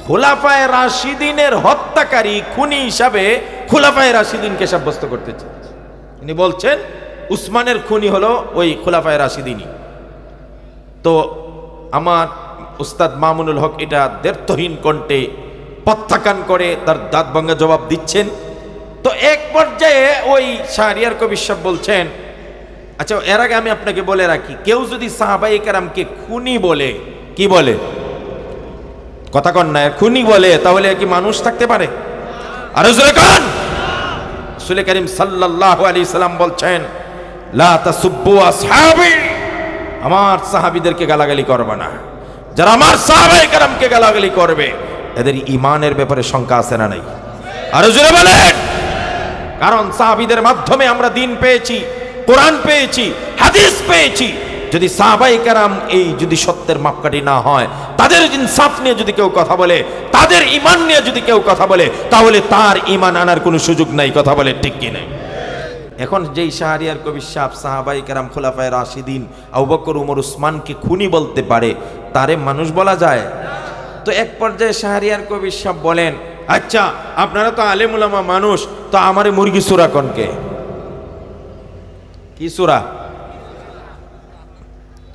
খুলাফায়ে রাশিদিনের হত্যাকারী, খুনি হিসাবে খুলাফায়ে রাশিদিনকে সাব্যস্ত করতে চান। তিনি বলছেন উসমানের খুনি হলো ওই খুলাফায়ে রাশিদিনই। তো আমার উস্তাদ মামুনুল হক এটা দ্ব্যর্থহীন কণ্ঠে প্রত্যাখ্যান করে তার দাঁত ভাঙা জবাব দিচ্ছেন। তো এক পর্যায়ে ওই শাহরিয়ার কবির সাহেব বলছেন, আচ্ছা এর আগে আমি আপনাকে বলে রাখি, কেউ যদি সাহাবায়ে কেরামকে খুনি বলে, কি বলে? কথা কন না, খুনি বলে, তাহলে কি মানুষ থাকতে পারে? আর জোরে কোন? রাসূল করিম সাল্লাল্লাহু আলাইহি সাল্লাম বলছেন, লা তাসুব্বু আসহাবি, আমার সাহাবীদেরকে গালাগালি করবে না। যারা আমার সাহাবায়ে কেরামকে গালাগালি করবে এদের ঈমানের ব্যাপারে শঙ্কা আছে না নাই? আর জোরে বলেন। কারণ সাহাবীদের মাধ্যমে আমরা দ্বীন পেয়েছি, কোরআন পেয়েছি, হাদিস পেয়েছি। যদি সাহাবায়ে কেরাম এই যদি সত্যের মাপকাঠি না হয়, তাদের ইনসাফ নিয়ে যদি কেউ কথা বলে, তাদের ঈমান নিয়ে যদি কেউ কথা বলে, তাহলে তার ঈমান আনার কোনো সুযোগ নাই। কথা বলে ঠিক কি নাই? এখন যেই শাহরিয়ার কবির সাহেব সাহাবায়ে কেরাম খুলাফায়ে রাশিদিন আবু বকর, ওমর, উসমানকে খুনি বলতে পারে, তারে মানুষ বলা যায়? তো এক পর্যায়ে শাহরিয়ার কবির সাহেব বলেন, আচ্ছা আপনারা তো আলেম উলামা মানুষ, তো আমারে মুরগি সূরা কোনকে? কি সূরা?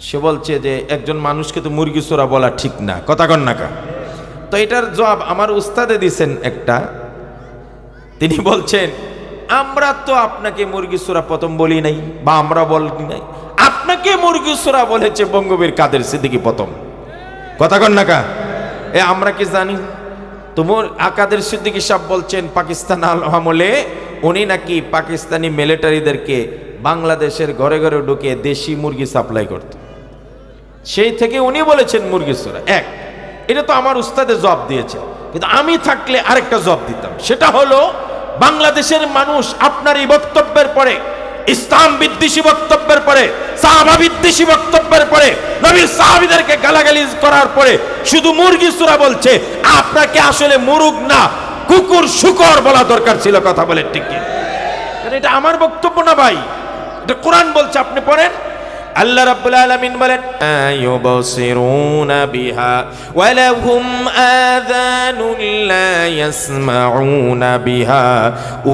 সে বলছে যে একজন মানুষকে তো মুরগি সূরা বলা ঠিক না। কথা কন না কা? তো এটার জবাব আমার উস্তাদে দিছেন একটা। তিনি বলছেন, আমরা তো আপনাকে মুরগি সূরা প্রথম বলি নাই, বা আমরা বলি নাই, আপনাকে মুরগি সূরা বলেছে বঙ্গবীর কাদের সিদ্দিকী প্রথম। কথা কন না কা? আমরা কি জানি? তোমার কাদের সিদ্দিকী সাহেব বলছেন পাকিস্তান আমলে উনি নাকি পাকিস্তানি মিলিটারিদেরকে বাংলাদেশের ঘরে ঘরে ঢুকে দেশি মুরগি সাপ্লাই করত। সেই থেকে উনি বলেছেন মুরগি সূরা। এক, এটা তো আমার উস্তাদে জবাব দিয়েছে, কিন্তু আমি থাকলে আরেকটা জবাব দিতাম। সেটা হলো, বাংলাদেশের মানুষ আপনার এই বক্তব্যের পরে, ইসলাম বিদ্বেষী বক্তব্যের পরে, সাহাবা বিদ্বেষী বক্তব্যের পরে, নবীর সাহাবীদেরকে গালাগালি করার পরে শুধু মুরগি সূরা বলছে। আপনাকে আসলে মুরগ না, কুকুর শুকর বলা দরকার ছিল। কথা বলে ঠিক কি? এটা আমার বক্তব্য না ভাই, এটা কোরআন বলছে, আপনি পড়েন। আল্লাহ রাব্বুল আলামিন বলেন আয়ুবসিরুনা বিহা ওয়া লাহুম আযানুন লা ইয়াসমাউনা বিহা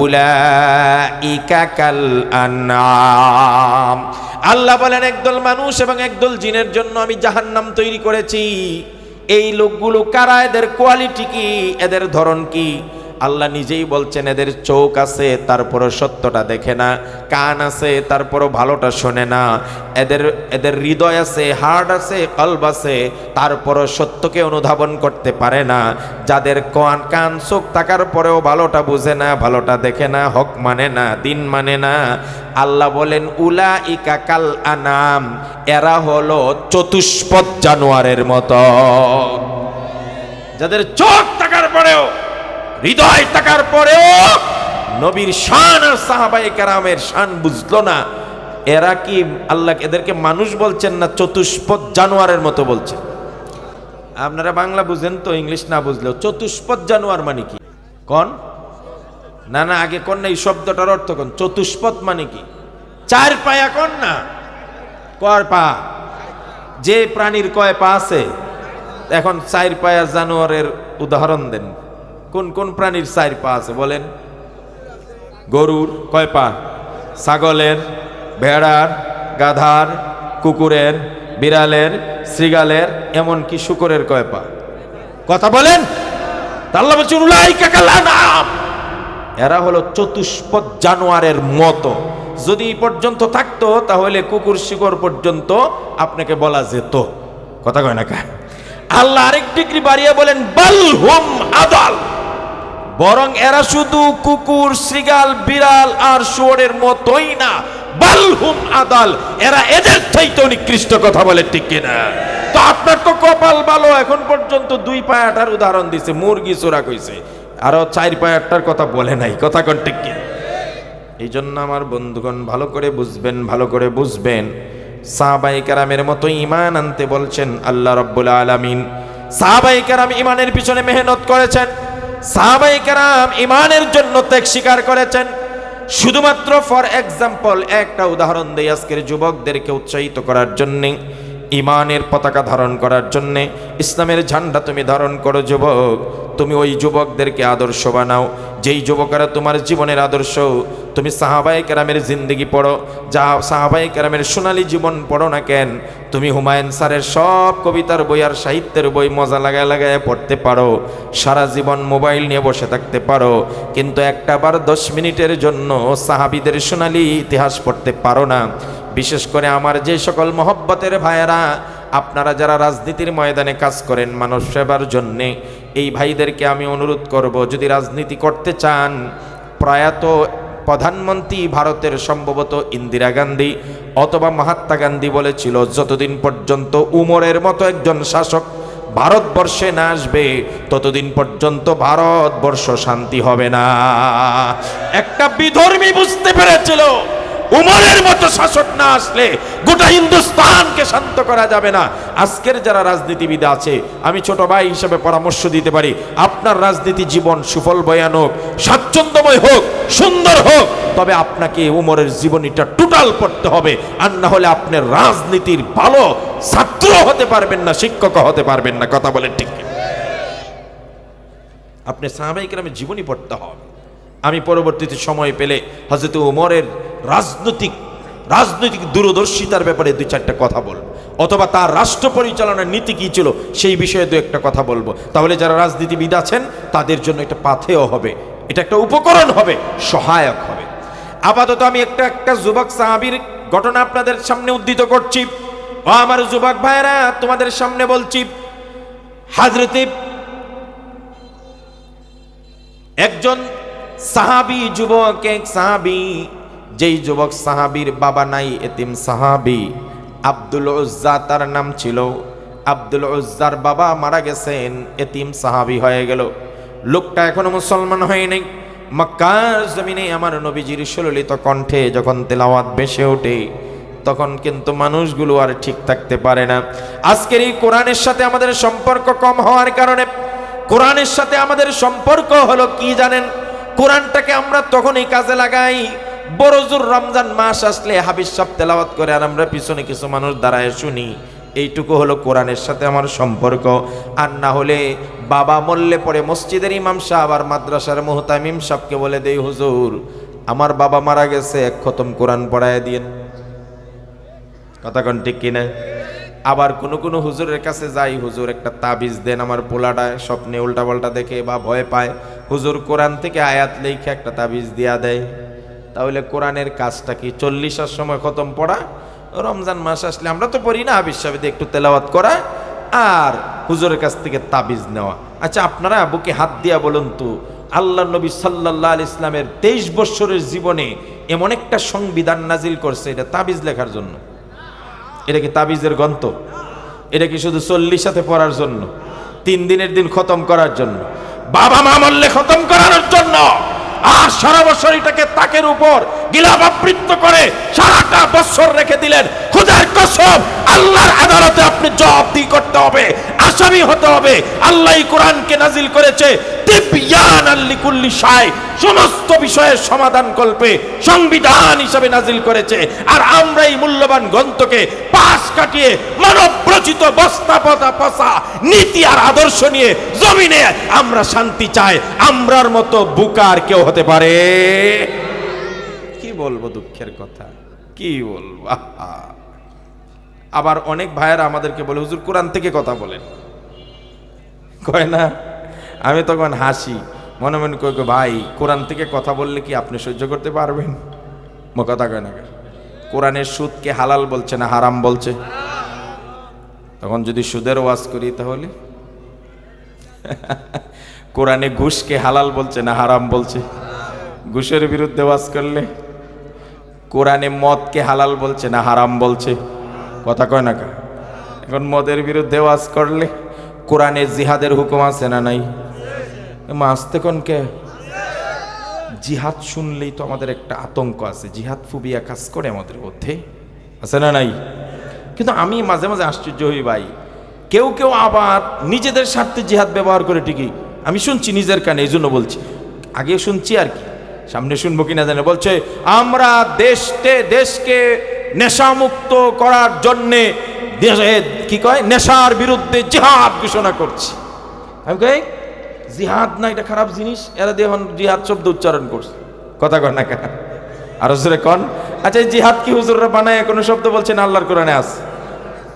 উলাইকা কাল আনআম। আল্লাহ বলেন একদল মানুষ এবং একদল জিনের জন্য আমি জাহান্নাম তৈরি করেছি। এই লোকগুলো কারা, এদের কোয়ালিটি কি, এদের ধরন কি? আল্লাহ নিজেই বলছেন এদের চোখ আছে তারপরও সত্যটা দেখে না, কান আছে তারপরও ভালোটা শোনে না, এদের হৃদয় আছে, হার্ট আছে, কলব আছে, তারপরও সত্যকে অনুধাবন করতে পারে না। যাদের কান চোখ থাকার পরেও ভালোটা বুঝে না, ভালোটা দেখে না, হক মানে না, দিন মানে না, আল্লাহ বলেন উলাইকা কাল আনাম, এরা হলো চতুষ্পদ জানোয়ারের মতো। যাদের চোখ থাকার পরেও, হৃদয় থাকার পরেও নবীর শান আর সাহাবায়ে কেরামের শান বুঝলো না, এরা কি আল্লাহ এদেরকে মানুষ বলছেন না চতুষ্পদ জানোয়ারের মতো বলছেন? আপনারা বাংলা বুঝেন তো, ইংলিশ না বুঝলেও চতুষ্পদ জানোয়ার মানে কি কোন? না না, আগে কোন না, এই শব্দটার অর্থ কোন? চতুষ্পদ মানে কি? চার পায়া কোন না, কয় পা? যে প্রাণীর কয় পা আছে? এখন চার পায়া জানোয়ারের উদাহরণ দেন। কোন কোন প্রাণীর চার পা আছে বলেন? গরুর কয় পা? ছাগলের, ভেড়ার, গাধার, কুকুরের, বিড়ালের, শৃগালের, এমনকি শূকরের কয় পা? কথা বলেন। আল্লাহ বলছেন উলাইকা কাল আনআম, এরা হলো চতুষ্পদ জানোয়ারের মতো। যদি এই পর্যন্ত থাকতো তাহলে কুকুর শিকড় পর্যন্ত আপনাকে বলা যেত। কথা কয় না কা? আল্লাহ আরেক ডিগ্রি বাড়িয়ে বলেন বাল হুম আদাল, বরং এরা শুধু কুকুর, শৃগাল, বিড়াল আর শুয়োরের মতোই না, বাল হুম আদাল, এরা এদের চাইতে নিকৃষ্ট। কথা বলে ঠিক কিনা? তো আপনার তো কপাল ভালো, এখন পর্যন্ত দুই পায়াটার উদাহরণ দিছে, মুরগি চোরা কইছে, আরো চার পায়াটার কথা বলে নাই। কথা কোন ঠিক কিনা? এই জন্য আমার বন্ধুগণ ভালো করে বুঝবেন, ভালো করে বুঝবেন। সাহাবায়ে কেরামের মতো ঈমান আনতে বলছেন আল্লাহ রাব্বুল আলামিন। সাহাবায়ে কেরাম ঈমানের পিছনে মেহনত করেছেন, সাহাবায়ে কেরাম ঈমানের জন্য ত্যাগ স্বীকার করেছেন। শুধুমাত্র ফর এক্সাম্পল একটা উদাহরণ দেই আজকের যুবকদেরকে উৎসাহিত করার জন্যে, ঈমানের পতাকা ধারণ করার জন্যে, ইসলামের ঝান্ডা তুমি ধারণ করো যুবক, তুমি ওই যুবকদেরকে আদর্শ বানাও যেই যুবকেরা তোমার জীবনের আদর্শ। তুমি সাহাবায়ে কেরামের জিন্দেগি পড়ো, যা সাহাবায়ে কেরামের সোনালী জীবন পড়ো না কেন, তুমি হুমায়ুন স্যারের সব কবিতার বই আর সাহিত্যের বই মজা লাগায় লাগায় পড়তে পারো, সারা জীবন মোবাইল নিয়ে বসে থাকতে পারো, কিন্তু একটা বার 10 মিনিটের জন্য সাহাবীদের সোনালী ইতিহাস পড়তে পারো না। বিশেষ করে আমার যে সকল মহব্বতের ভাইয়েরা, আপনারা যারা রাজনীতির ময়দানে কাজ করেন মানব সেবার জন্যে, এই ভাইদেরকে আমি অনুরোধ করব, যদি রাজনীতি করতে চান, প্রয়াত প্রধানমন্ত্রী ভারতের সম্ভবত ইন্দিরা গান্ধী অথবা মহাত্মা গান্ধী বলেছিল, যতদিন পর্যন্ত উমরের মতো একজন শাসক ভারতবর্ষে না আসবে ততদিন পর্যন্ত ভারতবর্ষ শান্তি হবে না। একটা বিধর্মী বুঝতে পেরেছিল উমরের মতো শাসক না আসলে গোটা হিন্দুস্তানকে শান্ত করা যাবে না। আজকের যারা রাজনীতিবিদ আছে, আমি ছোট ভাই হিসেবে পরামর্শ দিতে পারি, আপনার রাজনীতি জীবন সুফল বয়ান হোক, স্বাচ্ছন্দ্যময় হোক, সুন্দর হোক, তবে আপনাকে উমরের জীবনীটা টোটাল পড়তে হবে, আর না হলে আপনি রাজনীতির ভালো ছাত্র হতে পারবেন না, শিক্ষক হতে পারবেন না। কথা বলেন ঠিক? আপনি সাহাবায়ে কেরামের জীবনী পড়তে হবে। আমি পরবর্তীতে সময় পেলে হযরত উমরের রাজনৈতিক দূরদর্শিতার ব্যাপারে 2-4টা কথা বলবো, অথবা তার রাষ্ট্র পরিচালনার নীতি কি ছিল সেই বিষয়ে 2-একটা কথা বলবো। তাহলে যারা রাজনীতিবিদ আছেন তাদের জন্য এটা পাথেয় হবে, এটা একটা উপকরণ হবে, সহায়ক হবে। আপাতত আমি একটা যুবক সাহাবীর ঘটনা আপনাদের সামনে উদ্ধৃত করছি। ও আমার যুবক ভাইরা, তোমাদের সামনে বলছি, হযরত একজন সাহাবী যুবক, এক সাহাবী, যেই যুবক সাহাবীর বাবা নাই, এতিম সাহাবী, আব্দুল উজ্জা তার নাম ছিল। আব্দুল উজ্জার বাবা মারা গেছেন, এতিম সাহাবী হয়ে গেল। লোকটা এখনো মুসলমান হয়নি। মক্কার জমিনে আমার নবীজির সুললিত কণ্ঠে যখন তেলাওয়াত ভেসে ওঠে, তখন কিন্তু মানুষগুলো আর ঠিক থাকতে পারে না। আজকের এই কোরআনের সাথে আমাদের সম্পর্ক কম হওয়ার কারণে, কোরআনের সাথে আমাদের সম্পর্ক হলো কি জানেন? কোরআনটাকে আমরা তখনই কাজে লাগাই বড়জোর রমজান মাস আসলে হাবিজ সাহেব তেলাওয়াত করে আর আমরা পিছনে কিছু মানুষ দাঁড়ায় শুনি, এইটুকু হলো কোরআনের সাথে আমার সম্পর্ক। আর না হলে বাবা মরলে পরে মসজিদের ইমাম সাহেব আর মাদ্রাসার মুহতামিম সাহেবকে বলে দেই, হুজুর আমার বাবা মারা গেছে, এক খতম কোরআন পড়ায় দিয়েন। কথা কোন ঠিক কিনা? আবার কোনো কোনো হুজুরের কাছে যাই, হুজুর একটা তাবিজ দেন, আমার পোলাটা স্বপ্নে উল্টাপাল্টা দেখে বা ভয় পায়, হুজুর কোরআন থেকে আয়াত লেখা একটা তাবিজ দিয়া দেয়। তাহলে কোরআনের কাজটা কি 40টার সময় খতম পড়া, রমজান মাস আসলে আমরা তো পড়ি না, হাবিজ সাহেব একটু তেলাওয়াত করা আর হুজুরের কাছ থেকে তাবিজ নেওয়া। আচ্ছা আপনারা বুকে হাত দিয়া বলুন তো, আল্লাহ নবী সাল্লাল্লাহু আলাইহি ইসলামের 23 বছরের জীবনে এমন একটা সংবিধান নাজিল করছে, এটা তাবিজ লেখার জন্য? এটা কি তাবিজের গ্রন্থ? এটা কি শুধু 40 পড়ার জন্য, 3 দিনের দিন খতম করার জন্য, বাবা মা মরলে খতম করানোর জন্য? আর সারা বছর এটাকে তাকের উপর গিলাফ আবৃত্ত করে সারাটা বছর রেখে দিলেন। খোদার কসম, আল্লাহর আদালতে আপনি জবাবদিহি করতে হবে, আসামি হতে হবে। আল্লাহ কোরআনকে নাজিল করেছে তিবয়ানাল লিকুল্লি শাই, সমস্ত বিষয়ের সমাধান কল্পে সংবিধান হিসাবে নাজিল করেছে। আর আমরা এই মূল্যবান গ্রন্থকে পাশ কাটিয়ে মানব রচিত বস্তা পচা নীতি আর আদর্শ নিয়ে জমিনে আমরা শান্তি চাই। আমরার মতো বুকার কেউ হতে পারে? কি বলবো, দুঃখের কথা কি বলবো। আবার অনেক ভাইয়েরা আমাদেরকে বলে, হুজুর কোরআন থেকে কথা বলেন, কয় না? আমি তখন হাসি, মনে মনে কই, ভাই কোরআন থেকে কথা বললে কি আপনি সহ্য করতে পারবেন? কথা কয় না, কোরআনের সুদকে হালাল বলছে না হারাম বলছে? তখন যদি সুদের ওয়াজ করি তাহলে কোরআনে ঘুষকে হালাল বলছে না হারাম বলছে? ঘুষের বিরুদ্ধে ওয়াজ করলে কোরআনে মদকে হালাল বলছে না হারাম বলছে? কথা কয় না কা? এখন মদের বিরুদ্ধে ওয়াজ করলে কোরআনে জিহাদের হুকুম আছে না নাই? আসতে কোন কে? জিহাদ শুনলেই তো আমাদের একটা আতঙ্ক আছে, জিহাদ ফুবিয়া কাজ করে আমাদের মধ্যে, আছে না নাই? কিন্তু আমি মাঝে মাঝে আশ্চর্য হই ভাই, কেউ কেউ আবার নিজেদের স্বার্থে জিহাদ ব্যবহার করে। ঠিকই আমি শুনছি নিজের কানে, এই জন্য বলছি, আগে শুনছি আর কি, সামনে শুনবো কিনা জানে। বলছে আমরা দেশকে নেশামুক্ত করার জন্যে কি কয়, নেশার বিরুদ্ধে জিহাদ ঘোষণা করছি। আমি কই জিহাদ না, এটা খারাপ জিনিস। এরা দেখুন জিহাদ শব্দ উচ্চারণ করছে, কথা কন না কেন? আরো জোরে কন। আচ্ছা জিহাদ কি হুজুররা বানায় কোনো শব্দ বলছেন? আল্লাহর কোরআনে আছে,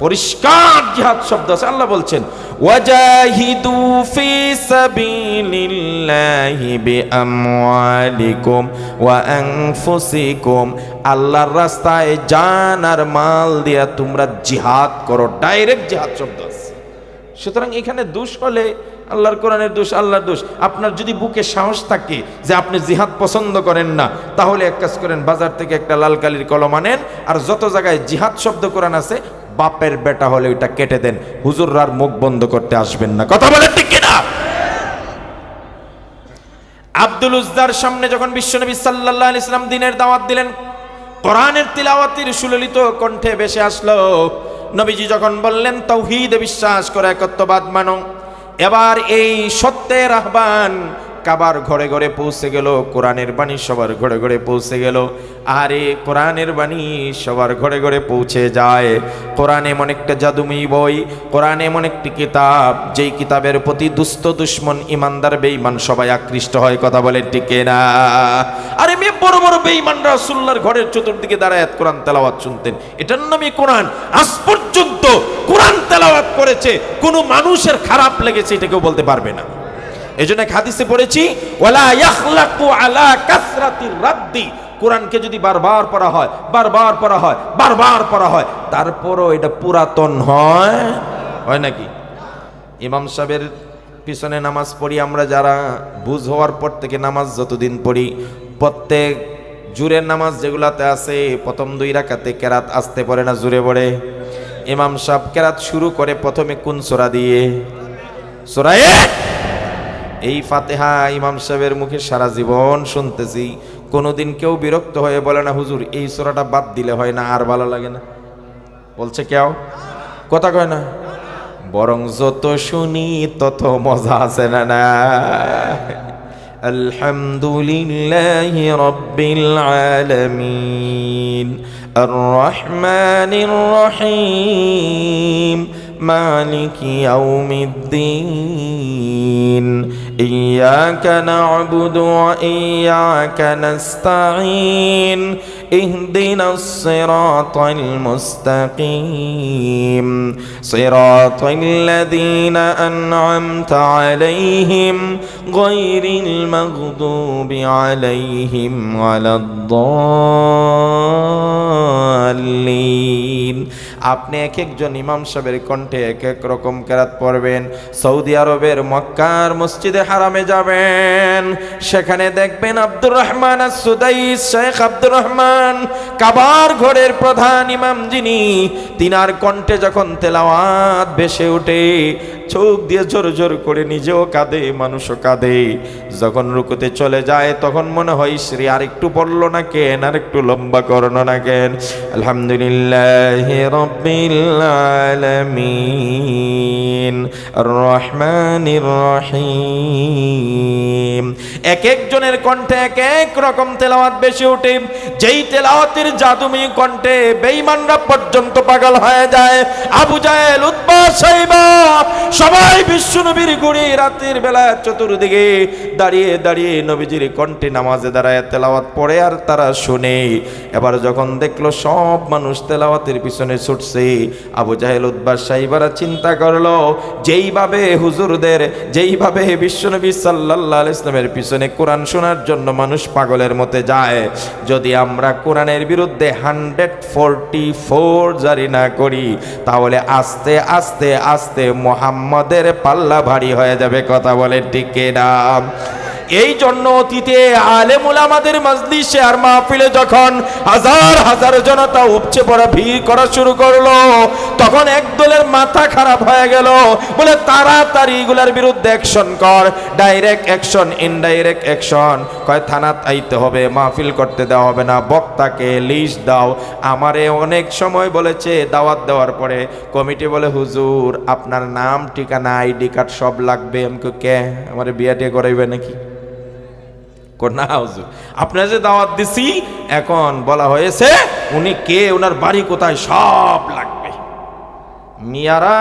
পরিষ্কার জিহাদ শব্দ আছে। আল্লাহ বলছেন ওয়াজাহিদু ফি সাবিলিল্লাহি বিআমওয়ালিকুম ওয়া আনফুসিকুম, আল্লাহর রাস্তায় জান আর মাল দিয়া তোমরা জিহাদ করো। ডাইরেক্ট জিহাদ শব্দ আছে। সুতরাং এখানে দোষ হলে আল্লাহর কোরআনের দোষ, আল্লাহর দোষ। আপনার যদি বুকে সাহস থাকে যে আপনি জিহাদ পছন্দ করেন না, তাহলে এক কাজ করেন, বাজার থেকে একটা লাল কালির কলম আনেন, আর যত জায়গায় জিহাদ শব্দ কোরআন আছে, বাপের বেটা হলে ওইটা কেটে দেন। হুজুররার মুখ বন্ধ করতে আসবেন না। কথা বলেন ঠিক কিনা? আব্দুল উজ্জার সামনে যখন বিশ্বনবী সাল্লাল্লাহু আলাইহি ওয়াসাল্লাম দ্বীনের দাওয়াত দিলেন, কোরআনের তিলাওয়াতের সুললিত কণ্ঠে ভেসে আসলো। নবীজি যখন বললেন তাওহীদে বিশ্বাস করে, একত্ববাদ মানো, এবার এই সত্যের আহ্বান কাবার ঘরে ঘরে পৌঁছে গেল, কোরআনের বাণী সবার ঘরে ঘরে পৌঁছে গেল। আর এই কোরআনের বাণী সবার ঘরে ঘরে পৌঁছে যায়। কোরআন এমন একটা জাদুময়ী বই, কোরআন এমন একটি কিতাব, যেই কিতাবের প্রতি দুষ্ট দুশ্মন ইমানদার বেঈমান সবাই আকৃষ্ট হয়। কথা বলে ঠিক না? আরে মেয়ে বড় বড় বেঈমানরা রাসূলুল্লাহর ঘরের চতুর্দিকে দাঁড়ায় কোরআন তেলাওয়াত শুনতেন। এটার নামই কোরআন। আজ পর্যন্ত কোরআন তেলাওয়াত করেছে কোনো মানুষের খারাপ লেগেছে এটা কেউ বলতে পারবে না। এজন্য হাদিসে পড়েছি ওয়ালা ইয়াখলাকু আলা কাসরাতির রাদ্দি, কোরআনকে যদি বারবার পড়া হয়, বারবার পড়া হয়, বারবার পড়া হয়, তারপরও এটা পুরাতন হয় নাকি? ইমাম সাহেবের পিছনে নামাজ পড়ি আমরা যারা, বুঝ হওয়ার পর থেকে নামাজ যতদিন পড়ি, প্রত্যেক জুরের নামাজ যেগুলাতে আছে প্রথম 2 রাকাতে কেরাত আসতে পড়ে না, জুরে পড়ে। ইমাম সাহেব কেরাত শুরু করে প্রথমে কোন সূরা দিয়ে? সূরা এই ফাতিহা ইমাম সাহেবের মুখে সারা জীবন শুনতেছি, কোনোদিন কেউ বিরক্ত হয়ে বলে না হুজুর এই সূরাটা বাদ দিলে হয় না, আর ভালো লাগে না? বলছে কেউ? কথা কয় না? বরং যত শুনি তত মজা আছে না? না আলহামদুলিল্লাহি রাব্বিল আলামিন আর রহমানির রহিম মালিকি ইয়াউমিদ্দিন ইয়্যাকা না'বুদু ওয়া ইয়্যাকা নাস্তাঈন ইহদিনাস সিরাতাল মুস্তাকিম সিরাতাল্লাযীনা আন'আমতা আলাইহিম গায়রিল মাগদুবি আলাইহিম ওয়ালাদ-দাল্লিন। আপনি এক একজন ইমাম সাহেবের কণ্ঠে এক এক রকম কেরাত পড়বেন। সৌদি আরবের মক্কার মসজিদে হারামে যাবেন, সেখানে দেখবেন আব্দুর রহমান আস-সুদাইস, শেখ আব্দুর রহমান কাবার ঘরের প্রধান ইমাম যিনি, তিনার কণ্ঠে যখন তেলাওয়াত ভেসে ওঠে, চোখ দিয়ে জোর জোর করে নিজেও কাঁদে, মানুষও কাঁদে। যখন রুকুতে চলে যায় তখন মনে হয় শ্রী আর একটু পড়লো না কেন, আর একটু লম্বা করলো না কেন। আলহামদুলিল্লাহি রাব্বিল আলামিন আর রহমানির রহিম। এক একজনের কণ্ঠে এক এক রকম তেলাওয়াত বেশি ওঠে, যেই তেলাওয়াতের জাদুময়ী কণ্ঠে বেঈমানরা পর্যন্ত পাগল হয়ে যায়। আবু জাহেল, উতবা, সাইবা সবাই বিশ্বনবীর গুণে রাতের বেলা চতুর্দিকে দাঁড়িয়ে দাঁড়িয়ে নবীজির কণ্ঠে নামাজে দাঁড়ায় তেলাওয়াত পড়ে আর তারা শুনে। এবার যখন দেখলো সব মানুষ তেলাওয়াতের পিছনে ছুটছে, আবু জাহেল, উতবা, সাইবারা চিন্তা করলো যেইভাবে হুজুরদের, যেইভাবে বিশ্বনবী সাল্লাল্লাহু আলাইহি ওয়াসাল্লামের পিছনে কোরআন শোনার জন্য মানুষ পাগলের মতে যায়, যদি আমরা কোরআনের বিরুদ্ধে 144 জারি না করি তাহলে আস্তে আস্তে আস্তে মুহাম্মাদের পাল্লা ভারী হয়ে যাবে। কথা বলে ঠিক না? এই জন্য অতীতে আলেম উলামাদের মজলিসে আর মাহফিলে যখন হাজার হাজার জনতা উপচে পড়া ভিড় করা শুরু করলো, তখন একদলের মাথা খারাপ হয়ে গেল, বলে তাড়াতাড়ি এগুলার বিরুদ্ধে অ্যাকশন কর, ডাইরেক্ট অ্যাকশন, ইনডাইরেক্ট অ্যাকশন। কয় থানাত আইতে হবে, মাহফিল করতে দেওয়া হবে না, বক্তাকে লিস্ট দাও। আমারে অনেক সময় বলেছে, দাওয়াত দেওয়ার পরে কমিটি বলে হুজুর আপনার নাম, ঠিকানা, আইডি কার্ড সব লাগবে। আমি কে আমার বিয়া টিয়া করাইবে নাকি? না হুজুর, আপনার যে দাওয়াত দিছি এখন বলা হয়েছে উনি কে, ওনার বাড়ি কোথায় সব লাগবে। মিয়ারা,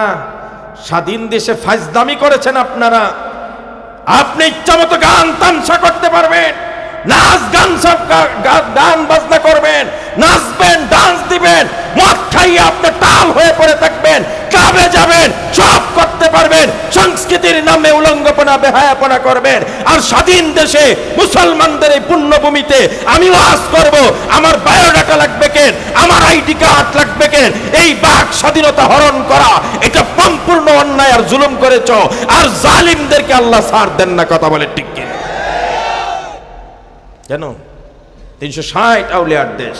স্বাধীন দেশে ফাজদামি করেছেন আপনারা। আপনি ইচ্ছা মতো গান তামসা করতে পারবেন, নাচ গান, সব গান বাজনা করবেন, নাচবেন, ডান্স দিবেন, মদ খাইয়ে আপনি টাল হয়ে পড়ে থাকবেন, ক্লাবে যাবেন, সব করতে পারবেন, সংস্কৃতির নামে উলঙ্গপনা, বেহায়াপনা করবেন। আর স্বাধীন দেশে মুসলমানদের এই পুণ্যভূমিতে আমি ওয়াজ করব, আমার বায়োডাটা লাগবে কেন, আমার আইডি কার্ড লাগবে কেন? এই বাক স্বাধীনতা হরণ করা এটা সম্পূর্ণ অন্যায় আর জুলুম করেছ। আর জালিমদেরকে আল্লাহ ছাড় দেন না। কথা বলে ঠিক কিনা? জানো 360 আউলিয়ার দেশ,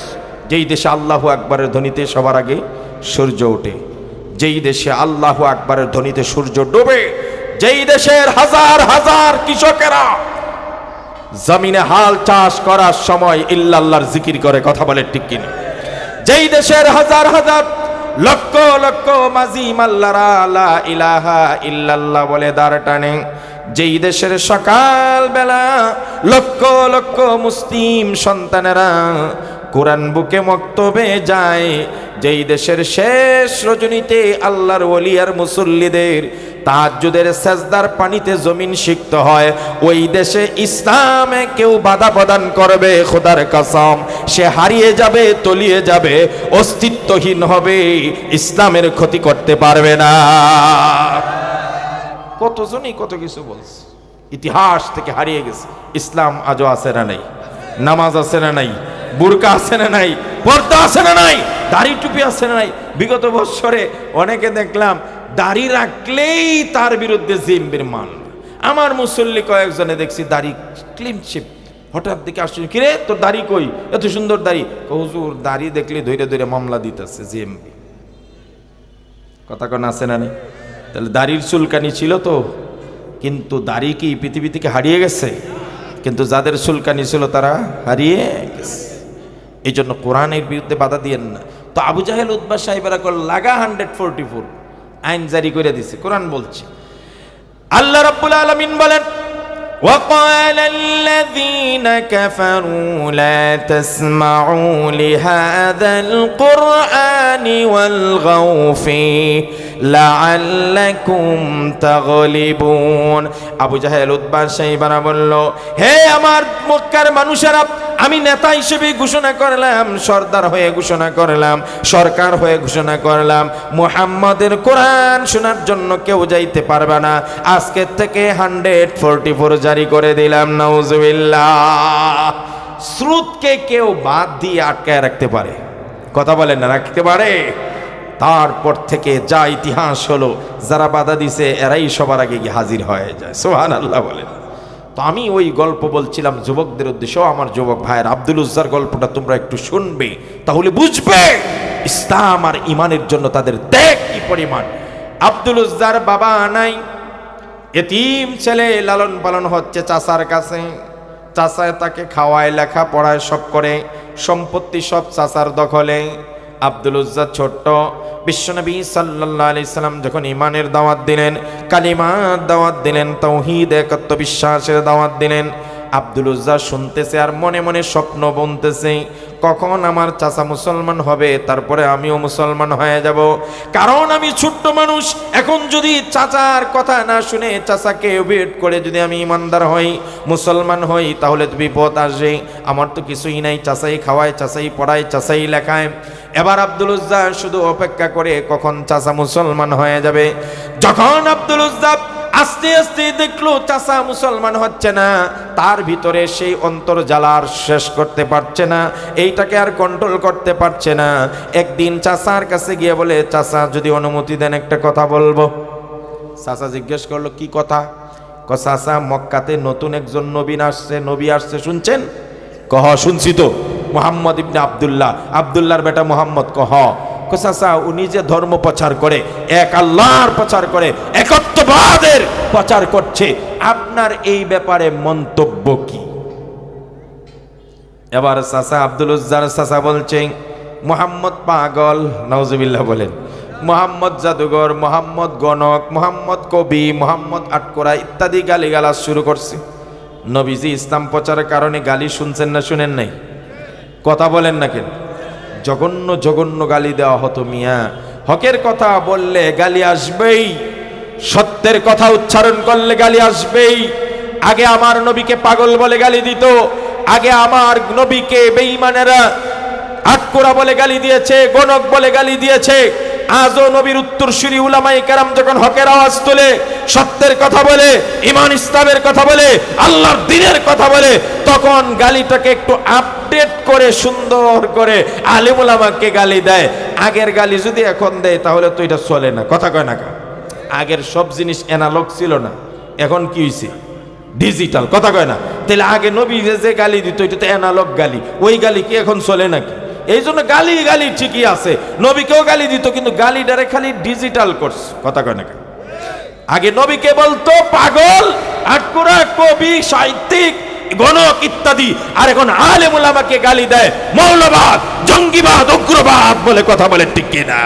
যেই দেশে আল্লাহু আকবারের ধ্বনিতে সবার আগে সূর্য ওঠে, যেই দেশে আল্লাহু আকবারের ধ্বনিতে সূর্য ডোবে, যেই দেশের হাজার হাজার কৃষকেরা জমিনে হাল চাষ করার সময় ইল্লাল্লাহর জিকির করে। কথা বলে ঠিক কিনা? যেই দেশের হাজার হাজার লক্ষ লক্ষ মাঝি মাল্লারা লা ইলাহা ইল্লাল্লাহ বলে দাঁড় টানে, যেই দেশের সকাল বেলা লক্ষ লক্ষ মুসলিম সন্তানেরা কোরআন বুকে মক্তবে যায়, যেই দেশের শেষ রজনীতে আল্লাহর ওলি আর মুসল্লিদের তাহাজ্জুদের সেজদার পানিতে জমিন সিক্ত হয়, ওই দেশে ইসলামে কেউ বাধা প্রদান করবে, খোদার কসম সে হারিয়ে যাবে, তলিয়ে যাবে, অস্তিত্বহীন হবে, ইসলামের ক্ষতি করতে পারবে না। কতজনই কত কিছু বলছে, ইতিহাস থেকে হারিয়ে গেছে। ইসলাম আজও আছে না নাই? নামাজ আছে না নাই? বুরকা আছে না নাই? পর্দা আছে না নাই? দাড়ি টুপি আছে না নাই? বিগত বছরে অনেকে দেখলাম দাড়ি রাখলেই তার বিরুদ্ধে জিম্বির মান। আমার মুসল্লি কয়েকজনে দেখছি দাড়ি ক্লিন শেপ, হঠাৎ দিকে আসছে, কিরে তোর দাড়ি কই, এত সুন্দর দাড়ি? হুজুর দাড়ি দেখলে ধৈরে ধৈরে মামলা দিতেছে জিএমবি। কথা কোন আছে না নেই? তাহলে দাড়ির চুলকানি ছিল তো, কিন্তু দাড়ি কি পৃথিবী থেকে হারিয়ে গেছে? কিন্তু যাদের চুলকানি ছিল তারা হারিয়ে গেছে। এই জন্য কোরআনের বিরুদ্ধে বাধা দিয়েন না। তো আবু জাহেল, উতবা সাহেবেরা লাগা 144 আইন জারি করে দিছে। কোরআন বলছে, আল্লাহ রাব্বুল আলামিন বলেন وقال الذين كفروا لا تسمعوا لهذا القرآن والغوا فيه لعلكم تغلبون আবু জাহেল উতবা সাইবারা বলল, হে আমার মক্কার মানুষেরা, আমি নেতা হিসেবে ঘোষণা করলাম, সর্দার হয়ে ঘোষণা করলাম, সরকার হয়ে ঘোষণা করলাম, মুহাম্মাদের কোরআন শোনার জন্য কেউ যাইতে পারবে না। আজকের থেকে 144 জারি করে দিলাম। নাউজুবিল্লাহ। স্রোতকে কেউ বাদ দিয়ে আটকায় রাখতে পারে? কথা বলেন না, রাখতে পারে? তারপর থেকে যা ইতিহাস হলো, যারা বাধা দিছে এরাই সবার আগে গিয়ে হাজির হয়ে যায়। সুবহানাল্লাহ বলেন। তো আমি ওই গল্প বলছিলাম যুবকদের উদ্দেশ্য। আমার যুবক ভাইয়ের আব্দুল উজ্জার গল্পটা তোমরা একটু শুনবে, তাহলে বুঝবে ইসলাম আর ইমানের জন্য তাদের ত্যাগ কি পরিমাণ। আব্দুল উজ্জার বাবা নাই, এতিম ছেলে, লালন পালন হচ্ছে চাচার কাছে। চাচায় তাকে খাওয়ায়, লেখা পড়ায়, সব করে, সম্পত্তি সব চাচার দখলে। আব্দুল উজ্জা ছোট্ট। বিশ্বনবী সাল্লাল্লাহু আলাইহি সাল্লাম যখন ইমানের দাওয়াত দিলেন, কালিমার দাওয়াত দিলেন, তাওহীদ একত্ব বিশ্বাসের দাওয়াত দিলেন, আব্দুল উজ্জা শুনতেছে আর মনে মনে স্বপ্ন বুনতেছে, কখন আমার চাচা মুসলমান হবে, তারপরে আমিও মুসলমান হয়ে যাব। কারণ আমি ছোট্ট মানুষ, এখন যদি চাচার কথা না শুনে চাচাকে ওয়েট করে যদি আমি ইমানদার হই, মুসলমান হই, তাহলে তো বিপদ আসবে। আমার তো কিছুই নাই, চাচাই খাওয়ায়, চাচাই পড়ায়, চাচাই লেখায়। এবার আব্দুল উজ্জা শুধু অপেক্ষা করে কখন চাচা মুসলমান হয়ে যাবে। যখন আব্দুল উজ্জা আস্তে আস্তে দেখলো চাচা মুসলমান হচ্ছে না, তার ভিতরে সেই অন্তর জ্বালার শেষ করতে পারছে না, এইটাকে আর কন্ট্রোল করতে পারছে না। একদিন চাচার কাছে গিয়ে বলে, চাচা যদি অনুমতি দেন একটা কথা বলবো। চাচা জিজ্ঞেস করলো, কি কথা? চাচা, মক্কাতে নতুন একজন নবী আসছে শুনছেন? কহ, শুনছি তো, মুহাম্মদ ইবনে আব্দুল্লাহ, আব্দুল্লাহর বেটা মুহাম্মদ। কহ। চাচা, উনি যে ধর্ম প্রচার করে, এক আল্লাহর প্রচার করে, একত্ববাদের প্রচার করছে, আপনার এই ব্যাপারে মন্তব্য কি? এবার চাচা, আব্দুল উজ্জার চাচা বলছে, মুহাম্মদ পাগল, নাউজুবিল্লাহ বলেন, মুহাম্মদ জাদুঘর, মুহাম্মদ গণক, মুহাম্মদ কবি, মুহাম্মদ আটকোরা ইত্যাদি গালিগালাজ শুরু করছে। নবীজি ইসলাম প্রচারের কারণে গালি শুনছেন না শুনেন নাই? কথা বলেন না কেন? জঘন্য জঘন্য গালি দেওয়া হতো মিয়া। হকের কথা বললে গালি আসবেই, সত্যের কথা উচ্চারণ করলে গালি আসবেই। আগে আমার নবীকে পাগল বলে গালি দিত, আগে আমার নবীকে বেঈমানেরা আটকোরা বলে গালি দিয়েছে, গণক বলে গালি দিয়েছে। আজও নবীর উত্তরসূরি উলামায়ে কেরাম যখন হকের আওয়াজ তোলে, সত্যের কথা বলে, ঈমান ইসলামের কথা বলে, আল্লাহর দ্বীনের কথা বলে, তখন গালিটাকে একটু আপডেট করে সুন্দর করে আলেম উলামাকে গালি দেয়। আগের গালি যদি এখন দেয় তাহলে তো এটা চলে না। কথা কয় না কা? আগের সব জিনিস অ্যানালগ ছিল না, এখন কি হয়েছে? ডিজিটাল। কথা কয় না? তাহলে আগে নবী যে গালি দিত এটা তো অ্যানালগ গালি, ওই গালি কি এখন চলে নাকি? এই জন্য গালি গালি ঠিকই আছে, নবীকেও গালি দিত, কিন্তু গালিটারে খালি ডিজিটাল করছে। কথা কয় না? আগে নবীকে বলতো পাগল, আটকোরা, কবি, সাহিত্যিক, গণক ইত্যাদি, আর এখন আলেম উলামাকে গালি দেয় মৌলবাদ, জঙ্গিবাদ, উগ্রবাদ বলে কথা বলে, ঠিক কিনা?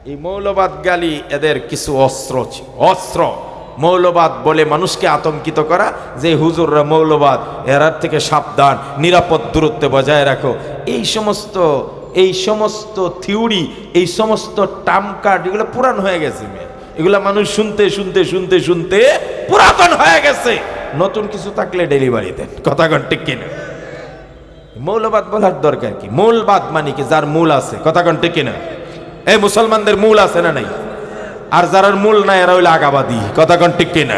এই মৌলবাদ গালি এদের কিছু অস্ত্র। মৌলবাদ বলে মানুষকে আতঙ্কিত করা, যে হুজুররা মৌলবাদ, এরার থেকে সাবধান, নিরাপদ দূরত্বে বজায় রাখো। এই সমস্ত থিওরি, এই সমস্ত টার্ম কার্ড, এগুলো পুরান হয়ে গেছে। এগুলা মানুষ শুনতে শুনতে শুনতে শুনতে পুরাতন হয়ে গেছে। নতুন কিছু থাকলে ডেলিভারি দেন। কথা কন, ঠিক কিনা? মৌলবাদ বলার দরকার কি? মূলবাদ মানে কি? যার মূল আছে। কথা কন, ঠিক কিনা? এই মুসলমানদের মূল আছে না নাই? আর যারা মূল নাই এরা হইল আগাবাদী। কথা কন, ঠিক কিনা?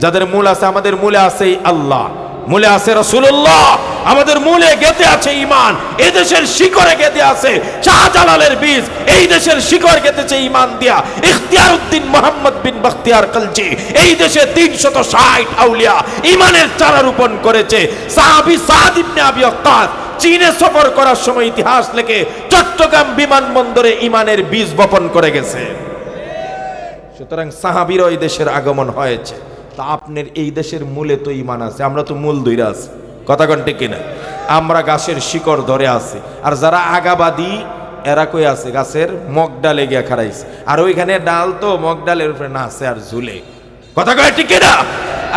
যাদের মূল আছে, আমাদের মূলে আছে আল্লাহ, মূলে আছে রাসূলুল্লাহ, আমাদের মূলে গেঁথে আছে ঈমান। এই দেশের শিকড়ে গেঁথে আছে শাহজালালের বীজ, এই দেশের শিকড় গেঁথেছে ঈমান দিয়া ইখতিয়ারউদ্দিন মুহাম্মদ বিন বখতিয়ার খলজি। এই দেশে 360 আউলিয়া ঈমানের চারা রোপণ করেছে। সাহাবী সাদ ইবনে আবি ওয়াক্কাস চীনে সফর করার সময় ইতিহাস লেখে চট্টগ্রাম বিমানবন্দরে ঈমানের বীজ বপন করে গেছে। সুতরাং সাহাবীর এই দেশের আগমন হয়েছে। তা আপনার এই দেশের মূলে তো ঈমান আছে, আমরা তো মূল ধরে আছি। কথা কন, ঠিক কিনা? আমরা গাছের শিকড় ধরে আছি। আর যারা আগাবাদী এরা কই আছে? গাছের মগ ডালে গিয়া খাড়াইছে। আর ওইখানে ডাল তো মগ ডালের উপরে নাচে আর ঝুলে। কথা কয় ঠিক না?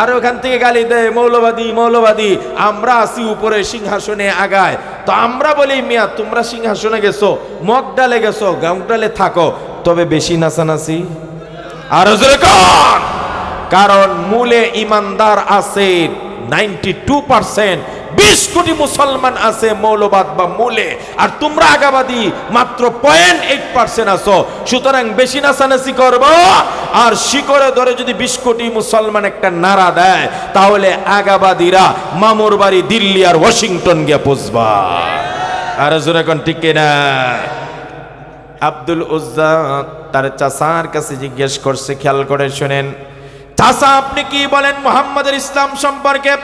আর ওখান থেকে গালি দেয় মৌলবাদী মৌলবাদী, আমরা আসি উপরে সিংহাসনে আগায়। তো আমরা বলি মিয়া তোমরা সিংহাসনে গেছো, মগডালে গেছো, গামডালে থাকো, তবে বেশি নাচানাচি আর জোরে কোন? কারণ মূলে ইমানদার আছে 92%, 20 কোটি মুসলমান আছে মৌলবাদ বা মূলে, আর তোমরা আগাবাদী মাত্র 0.8% আছো। সুতরাং বেশি নাচানাচি করবো, আর শিকড়ে ধরে যদি 20 কোটি মুসলমান একটা নারা দেয়, তাহলে আগাবাদীরা মামুর বাড়ি দিল্লি আর ওয়াশিংটন গিয়ে পৌঁছবা। আর জোরে কোন ঠিক কিনা? আব্দুল উজ্জা তার চাচার কাছে জিজ্ঞেস করছে, খেয়াল করে শুনেন, চাচা আপনি কি বলেন মুহাম্মদের ইসলাম সম্পর্কে?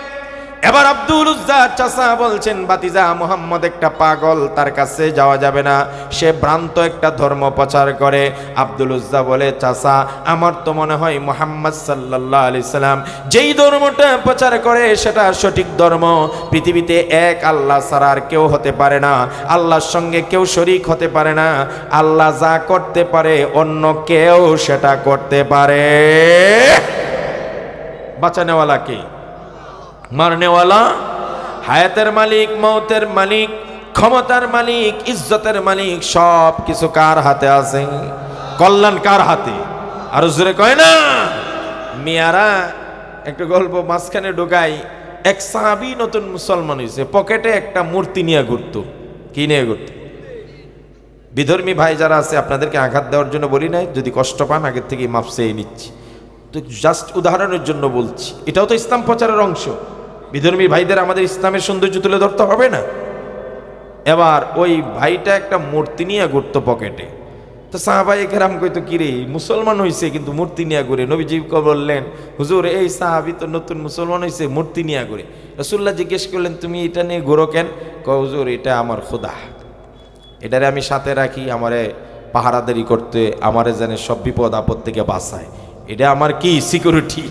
এবার আব্দুল উজ্জা চাচা বলছেন, ভাতিজা মুহাম্মদ একটা পাগল, তার কাছে যাওয়া যাবে না, সে ভ্রান্ত একটা ধর্ম প্রচার করে। আব্দুল উজ্জা বলে, চাচা আমার তো মনে হয় মুহাম্মদ সাল্লাল্লাহু আলাইহি সাল্লাম যেই ধর্মটা প্রচার করে সেটা সঠিক ধর্ম। পৃথিবীতে এক আল্লাহ ছাড়া আর কেউ হতে পারে না, আল্লাহর সঙ্গে কেউ শরীক হতে পারে না। আল্লাহ যা করতে পারে অন্য কেউ সেটা করতে পারে। বাঁচানেওয়ালা কে? মারনেওয়ালা? হায়াতের মালিক, মৌতের মালিক, ক্ষমতার মালিক, ইজ্জতের মালিক, সব কিছু কার হাতে আছে? কল্যাণ কার হাতে? আর জোরে কয় না? মিয়ারা একটা গল্প মাঝখানে ঢোকাই, এক সাহাবী নতুন মুসলমান হয়েছে, পকেটে একটা মূর্তি নিয়ে ঘুরতো। কি নিয়ে ঘুরতো? বিধর্মী ভাই যারা আছে আপনাদেরকে আঘাত দেওয়ার জন্য বলি নাই, যদি কষ্ট পান আগের থেকে মাপ চেয়ে নিচ্ছি, তো জাস্ট উদাহরণের জন্য বলছি। এটাও তো ইসলাম প্রচারের অংশ। বিধর্মী ভাইদের আমাদের ইসলামের সৌন্দর্য তুলে ধরতে হবে না? এবার ওই ভাইটা একটা মূর্তি নিয়ে ঘুরতো পকেটে। তো সাহাবায়ে কেরাম কইতো, কিরে মুসলমান হইছে কিন্তু মূর্তি নিয়ে ঘুরে। নবীজি বললেন, হুজুর এই সাহাবী তো নতুন মুসলমান হইছে, মূর্তি নিয়ে ঘুরে। রাসূলুল্লাহ জিজ্ঞেস করলেন, তুমি এটা নিয়ে ঘুরো কেন? কয়, হুজুর এটা আমার খোদা, এটারে আমি সাথে রাখি, আমারে পাহারাদারি করতে, আমারে জানে সব বিপদ আপদ থেকে বাঁচায়, এটা আমার কি সিকিউরিটি।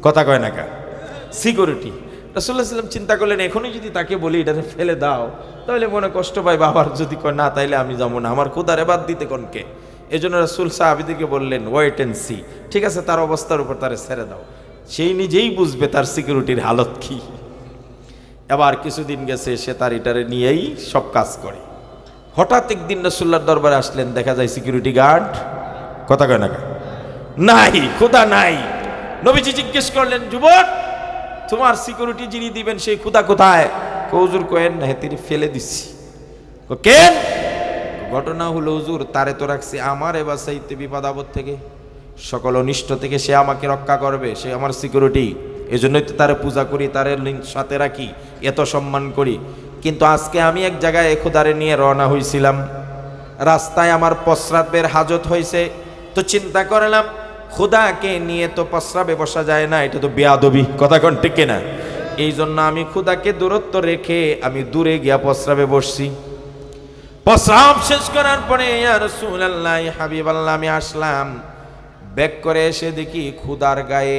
কথা কয় না কা? সিকিউরিটি। রাসূলুল্লাহ সাল্লাল্লাহু আলাইহি ওয়াসাল্লাম চিন্তা করলেন, এখনই যদি তাকে বলি এটা ফেলে দাও তাহলে মনে কষ্ট পাই, বাবার যদি কয় না তাইলে আমি যাবো না, আমার খোদারে বাদ দিতে কোনকে। এই জন্য রাসূল সাহাবীদেরকে বললেন, ওয়েট এন্ড সি, ঠিক আছে তার অবস্থার উপর তারে ছেড়ে দাও, সেই নিজেই বুঝবে তার সিকিউরিটির হালত কি। এবার কিছুদিন গেছে, সে তার এটারে নিয়েই সব কাজ করে। হঠাৎ একদিন রাসূলুল্লাহর দরবারে আসলেন, দেখা যায় সিকিউরিটি গার্ড, কথা কয় না কা? নাই, খোদা নাই। নবীজি জিজ্ঞেস করলেন, যুবক তোমার সিকিউরিটি যিনি দিবেন সেই খোদা কোথায়? হুজুর কয়েন না, তিনি ফেলে দিচ্ছি। কেন? ঘটনা হলো হুজুর তারে তো রাখছি আমার এবার চাইতে বিপদ আপদ থেকে, সকল অনিষ্ট থেকে সে আমাকে রক্ষা করবে, সে আমার সিকিউরিটি। এই জন্যই তো তারে পূজা করি, তারে সাথে রাখি, এত সম্মান করি। কিন্তু আজকে আমি এক জায়গায় খোদারে নিয়ে রওনা হয়েছিলাম, রাস্তায় আমার প্রস্রাবের হাজত হয়েছে, তো চিন্তা করলাম খুদাকে নিয়ে তো প্রস্রাবে বসা যায় না, এটা তো বেয়াদবি। কথা কোন ঠিক না? এই জন্য আমি খুদাকে দূরত্ব রেখে আমি দূরে গিয়া প্রস্রাবে বসছি। প্রস্রাব শেষ করার পরে ইয়া রাসূলুল্লাহ হাবিবাল্লাহ আমি আসলাম, ব্যাক করে এসে দেখি খুদার গায়ে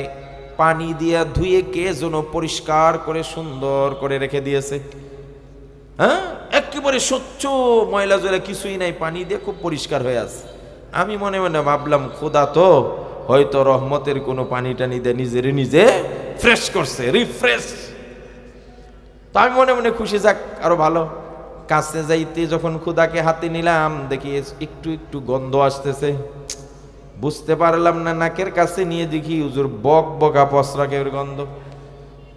পানি দিয়া ধুয়ে কে যেন পরিষ্কার করে সুন্দর করে রেখে দিয়েছে। হ্যাঁ, একেবারে স্বচ্ছ, ময়লা জলে কিছুই নাই, পানি দিয়ে খুব পরিষ্কার হয়ে আছে। আমি মনে মনে ভাবলাম খোদা তো হয়তো রহমতের কোনো পানি টানি দিয়ে নিজের নিজে ফ্রেশ করছে, রিফ্রেশ। তো আমি মনে মনে খুশি, যাক আরো ভালো। কাছে যাইতে যখন খুদাকে হাতে নিলাম, দেখি একটু একটু গন্ধ আসতেছে, বুঝতে পারলাম না। নাকের কাছে নিয়ে দেখি হুজুর বক বকা প্রস্রাবের গন্ধ।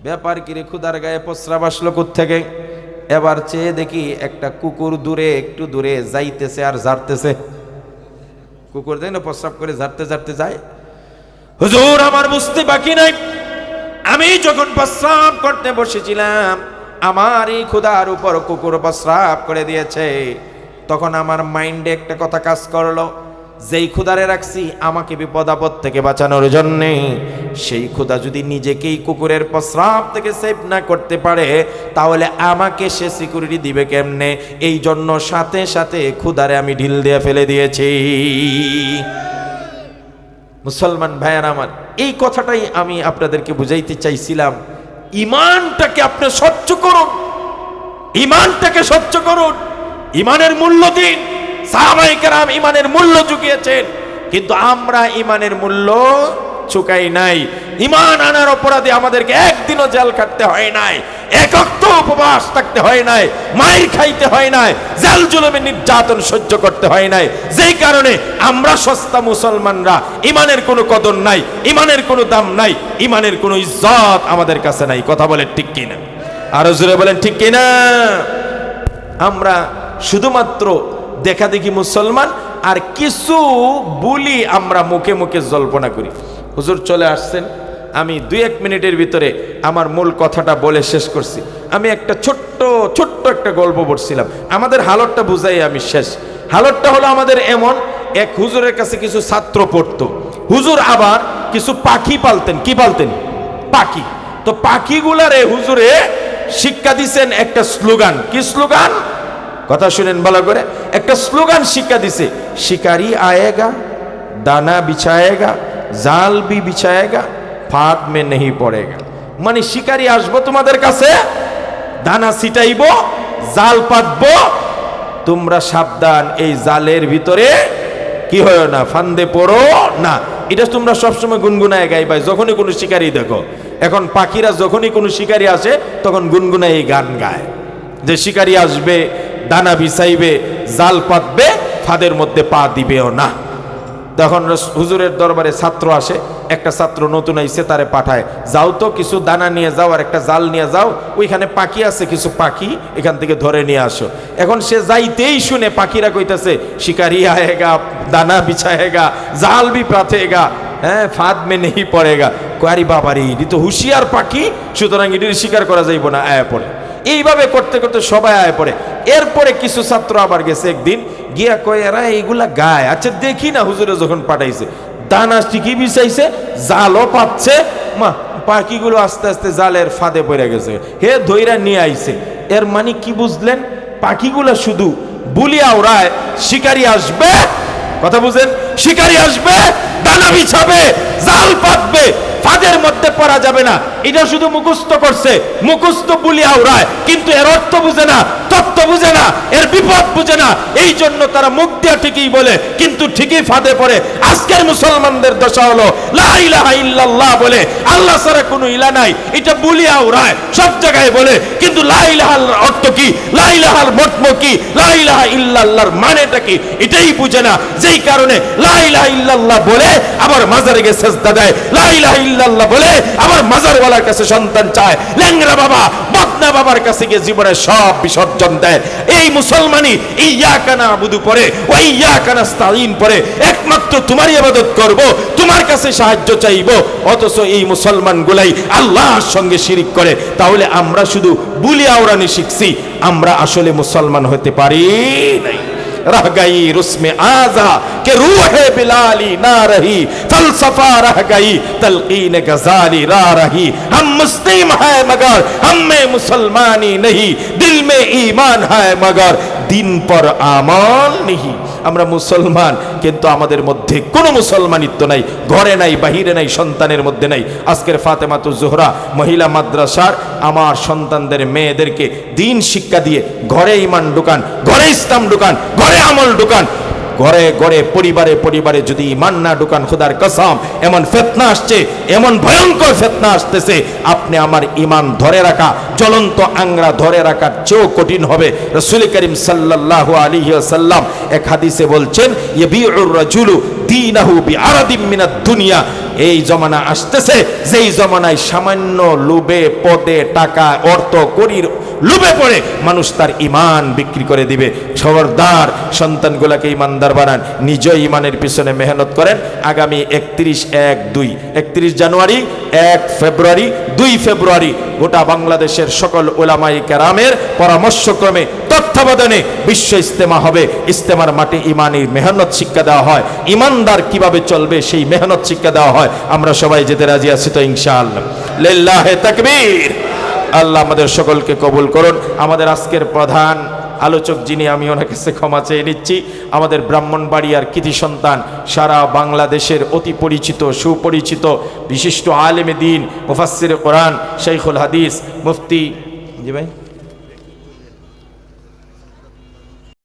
ব্যাপার কিরে, খুদার গায়ে প্রস্রাব আসলো কোত্থেকে? এবার চেয়ে দেখি একটা কুকুর দূরে, একটু দূরে যাইতেছে আর ঝাড়তেছে। কুকুর দেখ না প্রস্রাব করে ঝাড়তে ঝাড়তে যায়। হুজুর আমার বুঝতে বাকি নাই, আমি যখন প্রস্রাব করতে বসেছিলাম আমার এই খোদার উপর কুকুর প্রস্রাব করে দিয়েছে। তখন আমার মাইন্ডে একটা কথা কাজ করলো, যেই খোদারে রাখছি আমাকে বিপদ আপদ থেকে বাঁচানোর জন্যে, সেই খোদা যদি নিজেকেই কুকুরের প্রস্রাব থেকে সেভ না করতে পারে তাহলে আমাকে সে সিকিউরিটি দিবে কেমনে? এই জন্য সাথে সাথে খোদারে আমি ঢিল দিয়ে ফেলে দিয়েছি। মুসলমান ভাইয়ার আমার, এই কথাটাই আমি আপনাদেরকে বুঝাইতে চাইছিলাম। ইমানটাকে আপনি স্বচ্ছ করুন, ইমানটাকে স্বচ্ছ করুন, ইমানের মূল্য দিন। সাহাবায়ে কেরাম ইমানের মূল্য চুকিয়েছেন, কিন্তু আমরা ইমানের মূল্য চুকাই নাই, ঈমান আনার অপরাধে আমাদেরকে একদিনও জেল খাটতে হয় নাই, এক ওয়াক্ত উপবাস থাকতে হয় নাই, মাইর খাইতে হয় নাই, জেল জুলুমে নির্যাতন সহ্য করতে হয় নাই। যেই কারণে আমরা সস্তা মুসলমানরা, ঈমানের কোনো কদর নাই, ঈমানের কোনো দাম নাই, ঈমানের কোনো ইজ্জত আমাদের কাছে নাই। কথা বলেন ঠিক কিনা? আরো জোরে বলেন ঠিক কিনা? আমরা শুধুমাত্র দেখা দেখি মুসলমান, আর কিছু বলি আমরা মুখে মুখে জল্পনা করি। হুজুর চলে আসছেন, আমি 2-1 মিনিটের ভিতরে আমার মূল কথাটা বলে শেষ করছি। আমি একটা ছোট্ট একটা গল্প পড়ছিলাম, আমাদের হালতটা বুঝাই আমি শেষ। হালতটা হলো আমাদের এমন, এক হুজুরের কাছে কিছু ছাত্র পড়তো। হুজুর আবার কিছু পাখি পালতেন। কি পালতেন? পাখি। তো পাখিগুলারে হুজুরে শিক্ষা দিছেন একটা স্লোগান। কি স্লোগান? কথা শুনেন ভালো করে। একটা স্লোগান শিক্ষা দিছে, শিকারি আয়েগা, দানা বিছায়েগা, জাল भी बिछाएगा, ফাঁদ মে नहीं পড়েগা। মানে শিকারি আসবো তোমাদের কাছে, দানা ছিটাইবো, জাল পাতবো, তোমরা সাবধান, এই জালের ভিতরে কি হয় না, ফান্দে পড়ো না। এটা তোমরা সবসময় গুনগুনায় গাইবা যখনই কোনো শিকারি দেখো। এখন পাখিরা যখনই কোনো শিকারি আসে তখন গুনগুনায় এই গান গায় যে শিকারি আসবে, দানা বিছাইবে, জাল পাতবে, ফাঁদের মধ্যে পা দিবেও না। তখন হুজুরের দরবারে ছাত্র আসে, একটা ছাত্র নতুন আইছে, তারে পাঠায়, যাও তো কিছু দানা নিয়ে যাও আর একটা জাল নিয়ে যাও, ওইখানে পাখি আছে, কিছু পাখি এখান থেকে ধরে নিয়ে আসো। এখন সে যাইতেই শুনে পাখিরা কইতাছে, শিকারি আয়েগা, দানা বিছায়েগা, জাল भी পাতেগা, হ্যাঁ, ফাঁদ মে নেই পড়েগা। কোয়ারি বাবারি, এটি তো হুঁশিয়ার পাখি, সুতরাং এটির শিকার করা যাইব না, আয়া পড়ে। এইভাবে করতে করতে সবাই আয় পড়ে। এরপরে কিছু ছাত্র আবার গেছে, একদিন গিয়া কয়, এরা এইগুলা গায়, আচ্ছা দেখি না। হুজুরে যখন পাঠাইছে, দানা ঠিকই বিছাইছে, জালও পাচ্ছে, মা পাখিগুলো আস্তে আস্তে জালের ফাঁদে পড়ে গেছে। হে ধইরা নিয়ে আইছে। এর মানে কি বুঝলেন? পাখিগুলা শুধু বুলিয়া ওড়ায়, শিকারি আসবে, কথা বুঝেন, শিকারি আসবে, দানা বিছাবে, জাল পাতবে, ফাঁদের মধ্যে পড়া যাবে না। এটা শুধু মুখস্থ করছে, মুখস্থ বুলিয়া উড়ায়, কিন্তু এর অর্থ বুঝে না, তত্ত্ব বুঝে না, এর বিপদ বুঝে না। এই জন্য তারা মুখ দিয়া ঠিকই বলে, কিন্তু ঠিকই ফাঁদে পড়ে। আজকের মুসলমানদের দশা হলো লা ইলাহা ইল্লাল্লাহ বলে, আল্লাহ ছাড়া কোনো ইলা নাই, এটা বুলিয়া উড়ায়, সব জায়গায় বলে, কিন্তু লা ইলাহার অর্থ কি, লা ইলাহার মর্ম কি, লা ইলাহা ইল্লাল্লাহর মানেটা কি, এটাই বুঝে না। যেই কারণে লা ইলাহা ইল্লাল্লাহ বলে আবার মাজারে গিয়ে সিজদা দেয়, লা ইলাহা ইল্লাল্লাহ বলে আবার মাজারওয়ালার কাছে সন্তান চায়, ল্যাংরা বাবা, বদনা বাবার কাছে গিয়ে জীবনের সব বিসর্জন দেয়। এই মুসলমানই ইয়াকা নাবুদু পড়ে, ওয়া ইয়াকা নাস্তাঈন পড়ে, একমাত্র তোমারই ইবাদত করব, তোমার কাছে সাহায্য চাইব। অথচ এই মুসলমানগুলাই আল্লাহর সঙ্গে শিরিক করে। তাহলে আমরা শুধু বুলিয়া উড়ানি শিখছি, আমরা আসলে মুসলমান হতে পারি নাই। रह गई रुस्म आजा के रूह बिलाली ना रही, फलसफा रह गई तलकीन गजाली रा रही। हम मुस्लिम है मगर हम में मुसलमानी नहीं, दिल में ईमान है मगर दिन पर आमाल नहीं। আমরা মুসলমান, কিন্তু আমাদের মধ্যে কোনো মুসলমানিত্ব নাই, ঘরে নাই, বাহিরে নাই, সন্তানের মধ্যে নাই। আজকের ফাতেমাতুজ জোহরা মহিলা মাদ্রাসার আমার সন্তানদের, মেয়েদেরকে দিন শিক্ষা দিয়ে ঘরে ঈমান ঢুকান, ঘরে ইসলাম ঢুকান, ঘরে আমল ঢুকান। ঘরে ঘরে পরিবারে পরিবারে যদি ঈমান না ঢুকান, খোদার কসম এমন ফিতনা আসছে, এমন ভয়ঙ্কর ফিতনা আসতেছে, আপনি আমার ঈমান ধরে রাখা, জ্বলন্ত আংরা ধরে রাখার চেয়েও কঠিন হবে। রাসূল করিম সাল্লাল্লাহু আলাইহি ওয়াসাল্লাম এক হাদিসে বলছেন, ইয়াবিউর রাজুলু দীনাহু বিআরাদিম মিনাদ দুনিয়া। এই জমানা আসতেছে, যেই জমানায় সামান্য লোভে, পদে, টাকা, অর্থ, কড়ির লোভে পড়ে মানুষ তার ঈমান বিক্রি করে দিবে। খবরদার, সন্তানগুলোকে ঈমানদার বানান, নিজে ঈমানের পিছনে মেহনত করেন। আগামী 31 জানুয়ারি, 1 ফেব্রুয়ারি, 2 ফেব্রুয়ারি গোটা বাংলাদেশের সকল উলামায়ে কেরামের পরামর্শক্রমে, তত্ত্বাবধানে বিশ্ব ইজতেমা হবে। ইজতেমার মাঠে ঈমানি মেহনত শিক্ষা দেওয়া হয়, ঈমানদার কিভাবে চলবে সেই মেহনত শিক্ষা দেওয়া হয়। আমরা সবাই যেতে রাজি আছি তো ইনশাআল্লাহ? লিল্লাহি তাকবীর। আল্লাহ আমাদের সকলকে কবুল করুন। আমাদের আজকের প্রধান আলোচক যিনি, আমি ওনার কাছে ক্ষমা চেয়ে নিচ্ছি, আমাদের ব্রাহ্মণবাড়িয়ার কৃতি সন্তান, সারা বাংলাদেশের অতি পরিচিত, সুপরিচিত, বিশিষ্ট আলেমে দ্বীন, মুফাসসিরে কোরআন, শাইখুল হাদিস, মুফতি, জি ভাই।